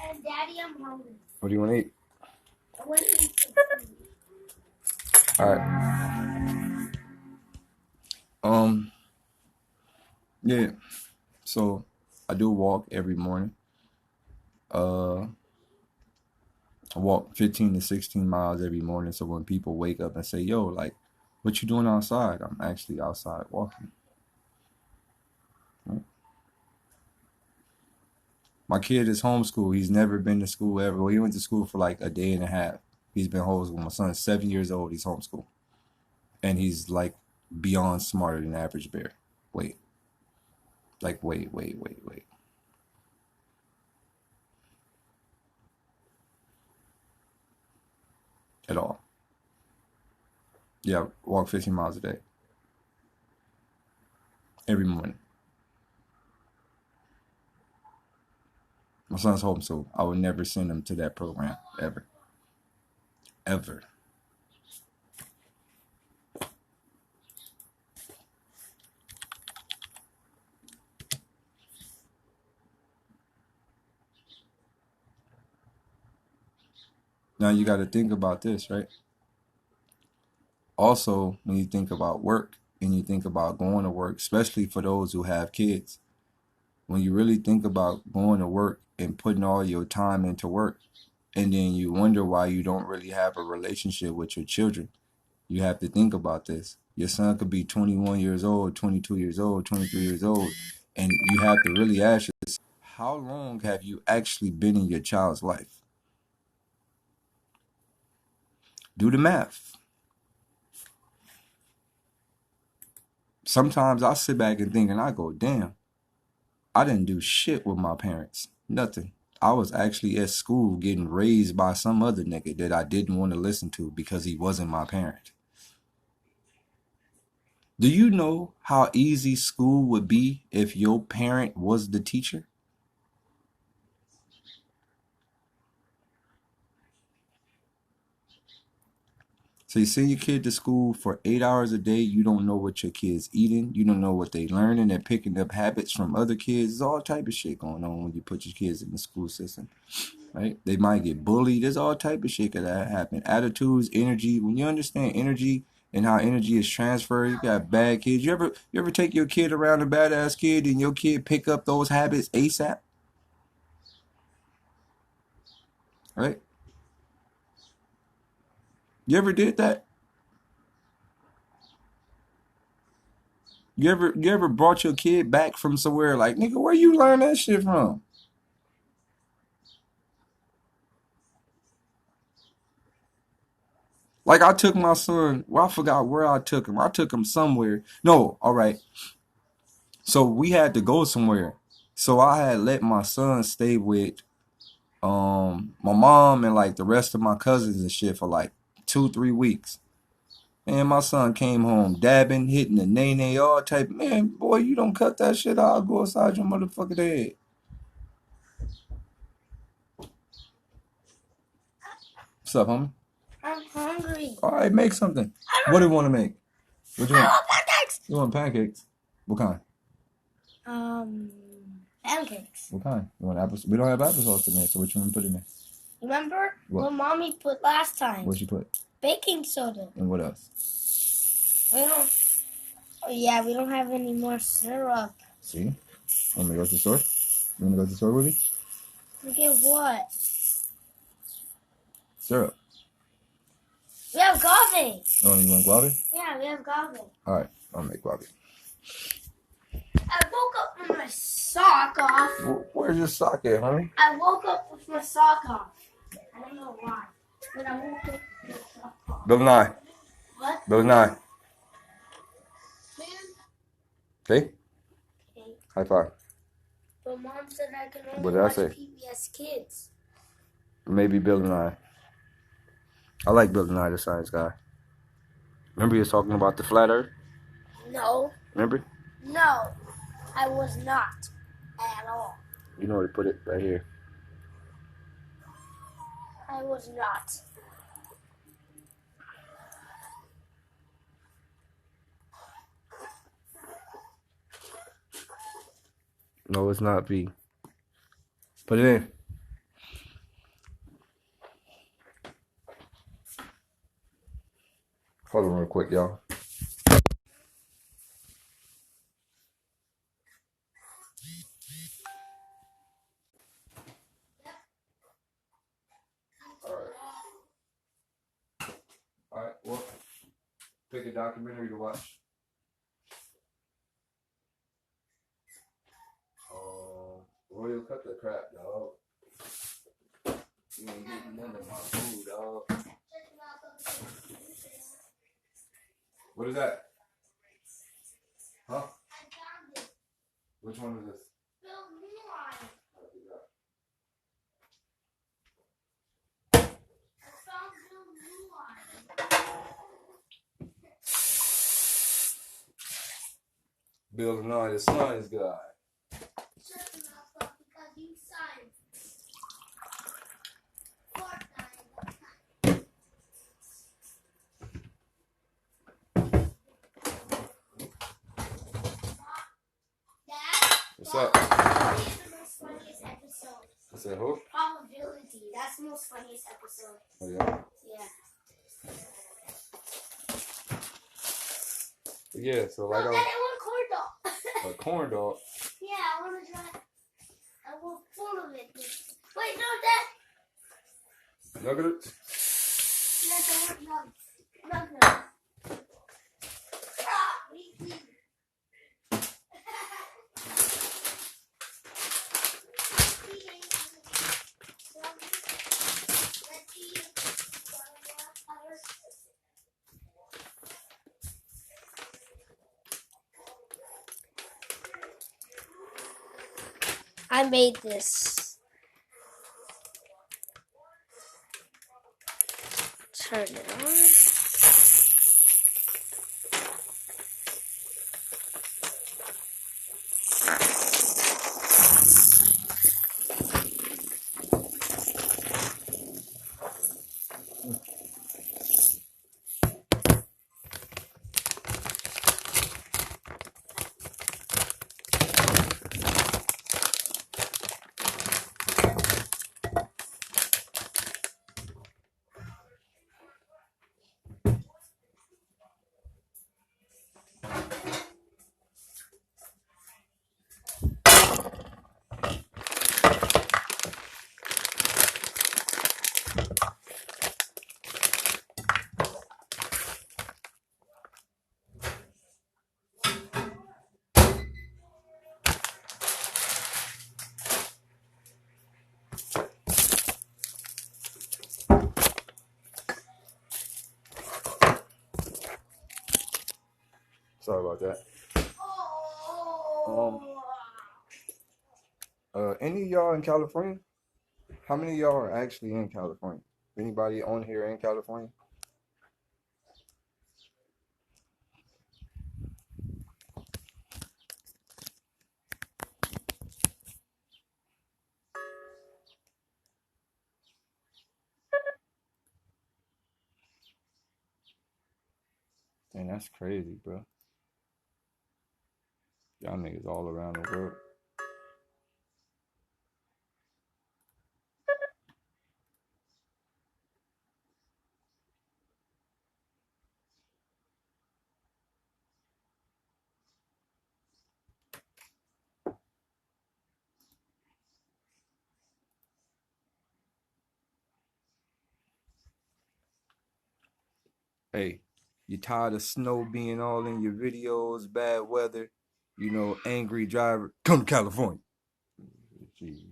And Daddy, I'm hungry. What do you want to eat? I want to eat some food. All right. Yeah. So I do walk every morning. I walk 15 to 16 miles every morning. So when people wake up and say, yo, like, what you doing outside? I'm actually outside walking. Right? My kid is homeschooled. He's never been to school ever. Well, he went to school for like a day and a half. He's been homeschooled. My son is 7 years old. He's homeschooled. And he's like beyond smarter than average bear. Wait. At all. Yeah, walk 15 miles a day. Every morning. My son's homeschooled. I would never send him to that program. Ever. Ever. Now you got to think about this, right? Also, when you think about work and you think about going to work, especially for those who have kids, when you really think about going to work and putting all your time into work, and then you wonder why you don't really have a relationship with your children, you have to think about this. Your son could be 21 years old, 22 years old, 23 years old, and you have to really ask yourself, how long have you actually been in your child's life? Do the math. Sometimes I sit back and think and I go, damn, I didn't do shit with my parents. Nothing. I was actually at school getting raised by some other nigga that I didn't want to listen to because he wasn't my parent. Do you know how easy school would be if your parent was the teacher? So you send your kid to school for 8 hours a day. You don't know what your kid's eating. You don't know what they learning. They're picking up habits from other kids. There's all type of shit going on when you put your kids in the school system, right? They might get bullied. There's all type of shit that happen. Attitudes, energy. When you understand energy and how energy is transferred, you got bad kids. You ever take your kid around a badass kid and your kid pick up those habits ASAP? Right? You ever did that? You ever brought your kid back from somewhere like, nigga, where you learn that shit from? Like I took my son, well, I forgot where I took him. I took him somewhere. No, all right. So we had to go somewhere. So I had let my son stay with my mom and like the rest of my cousins and shit for like 2-3 weeks. And my son came home dabbing, hitting the nay all type. Man, boy, you don't cut that shit out, I'll go inside your motherfucking head. What's up, homie? I'm hungry. All right, make something. What do you want to make? What do you I want? want pancakes. You want pancakes? What kind? Pancakes. What kind? You want applesauce? We don't have applesauce in there, so what you want to put in there? Remember What? Mommy put last time? What you put? Baking soda. And what else? We don't. Oh yeah, we don't have any more syrup. See? Want me to go to the store? You want to go to the store with me? Get what? Syrup. We have guave. Oh, you want guava? Yeah, we have guave. All right, I'll make guava. I woke up with my sock off. Where's your sock at, honey? I woke up with my sock off. I don't know why, but I woke up with my sock off. Bill 9. What? Bill 9. Man. See? Okay. High five. But Mom said I can only What did I watch say? PBS Kids. Maybe Bill 9. I like Bill 9, the science guy. Remember you was talking about the flat earth? No. Remember? No, I was not at all. You know where to put it, right here. I was not. No, it's not B. Put it in. Hold on real quick, y'all. Alright, well, pick a documentary to watch. Royal, cut the crap, dog. You ain't getting none of my food, dog. What is that? Huh? Which one is this? Bill Nye, the science guy. What's up? That's the most funniest episode. What's that, who? Probability. That's the most funniest episode. Oh, yeah? Yeah. Yeah, so like Then I want corn dog. a corn dog. Yeah, I want to try. I want full of it. Wait, no, Dad. Nuggets? Yes, I want nuggets. I made this. Turn it on. Sorry about that. Any of y'all in California? How many of y'all are actually in California? Anybody on here in California? Dang, that's crazy, bro. Y'all niggas all around the world. Hey, you tired of snow being all in your videos, bad weather? You know, angry driver, come to California. Gee.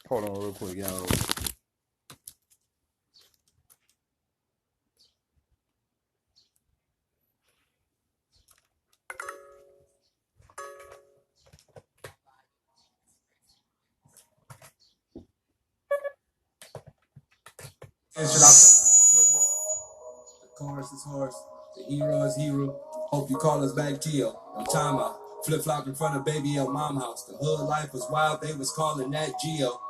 Hold on real quick, y'all. And should I forgiveness? The chorus is horse, the hero is hero. Hope you call us back Gio. No time out. Flip flop in front of baby El mom house. The hood life was wild, they was calling that Geo.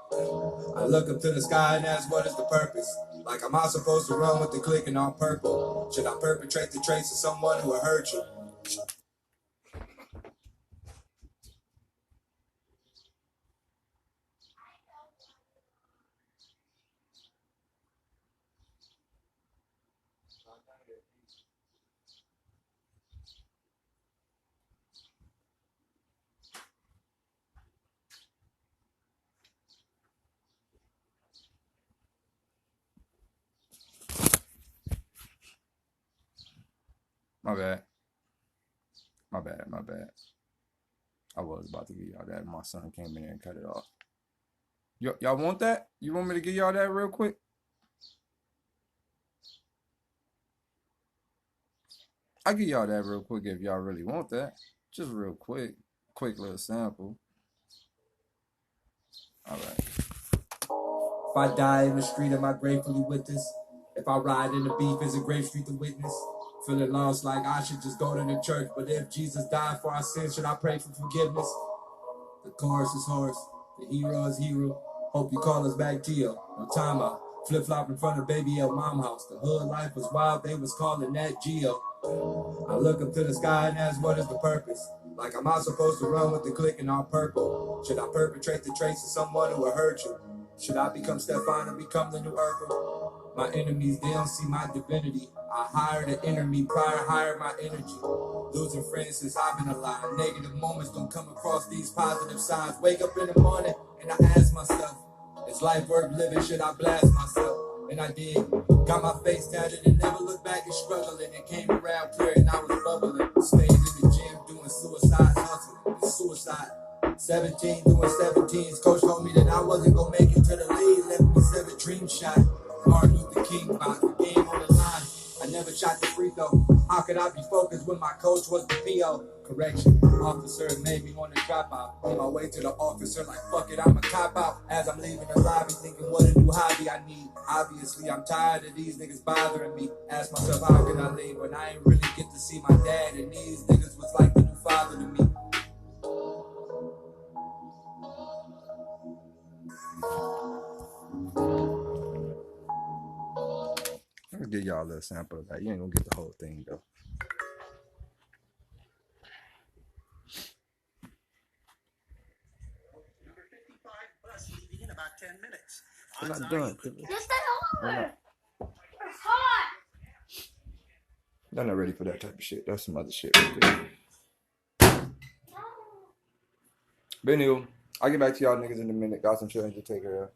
I look up to the sky and ask what is the purpose? Like am I supposed to run with the clicking on purple? Should I perpetrate the traits of someone who will hurt you? My bad. My bad. I was about to give y'all that. My son came in there and cut it off. Y'all want that? You want me to give y'all that real quick? I'll give y'all that real quick if y'all really want that. Just real quick. Quick little sample. Alright. If I die in the street, am I gratefully witness? If I ride in the beef, is it Grave Street to witness? Feeling lost like I should just go to the church. But if Jesus died for our sins, should I pray for forgiveness? The chorus is horse, the hero is hero. Hope you call us back Gio. No time out. Flip flop in front of baby El mom house. The hood life was wild, they was calling that Geo. I look up to the sky and ask what is the purpose? Like am I supposed to run with the clicking on purple? Should I perpetrate the traits of someone who will hurt you? Should I become Stefan and become the new Urkel? My enemies, they don't see my divinity. I hired an enemy, prior hired my energy. Losing friends since I've been alive. Negative moments don't come across these positive signs. Wake up in the morning and I ask myself, is life worth living? Should I blast myself? And I did. Got my face tatted and never looked back and struggling. It came around clear and I was bubbling. Stayed in the gym doing suicide, hustling. It's suicide. 17 doing 17s. Coach told me that I wasn't gonna make it to the league. Left me 7 dream shot. Martin Luther King box, the game on the line. I never shot the free throw. How could I be focused when my coach was the PO? Correction, officer made me want to drop out. On my way to the officer, like fuck it, I'm a cop out. As I'm leaving the lobby, thinking what a new hobby I need. Obviously, I'm tired of these niggas bothering me. Ask myself, how can I leave when I ain't really get to see my dad? And these niggas was like the new father to me. I'm gonna give y'all a little sample of that. You ain't gonna get the whole thing though. Number 55 bus leaving in about 10 minutes. We're not Odds are done. you could Just stay We're over. not. It's hot. They're not ready for that type of shit. That's some other shit right there. But anyway, I'll get back to y'all niggas in a minute. Got some shit to take care of.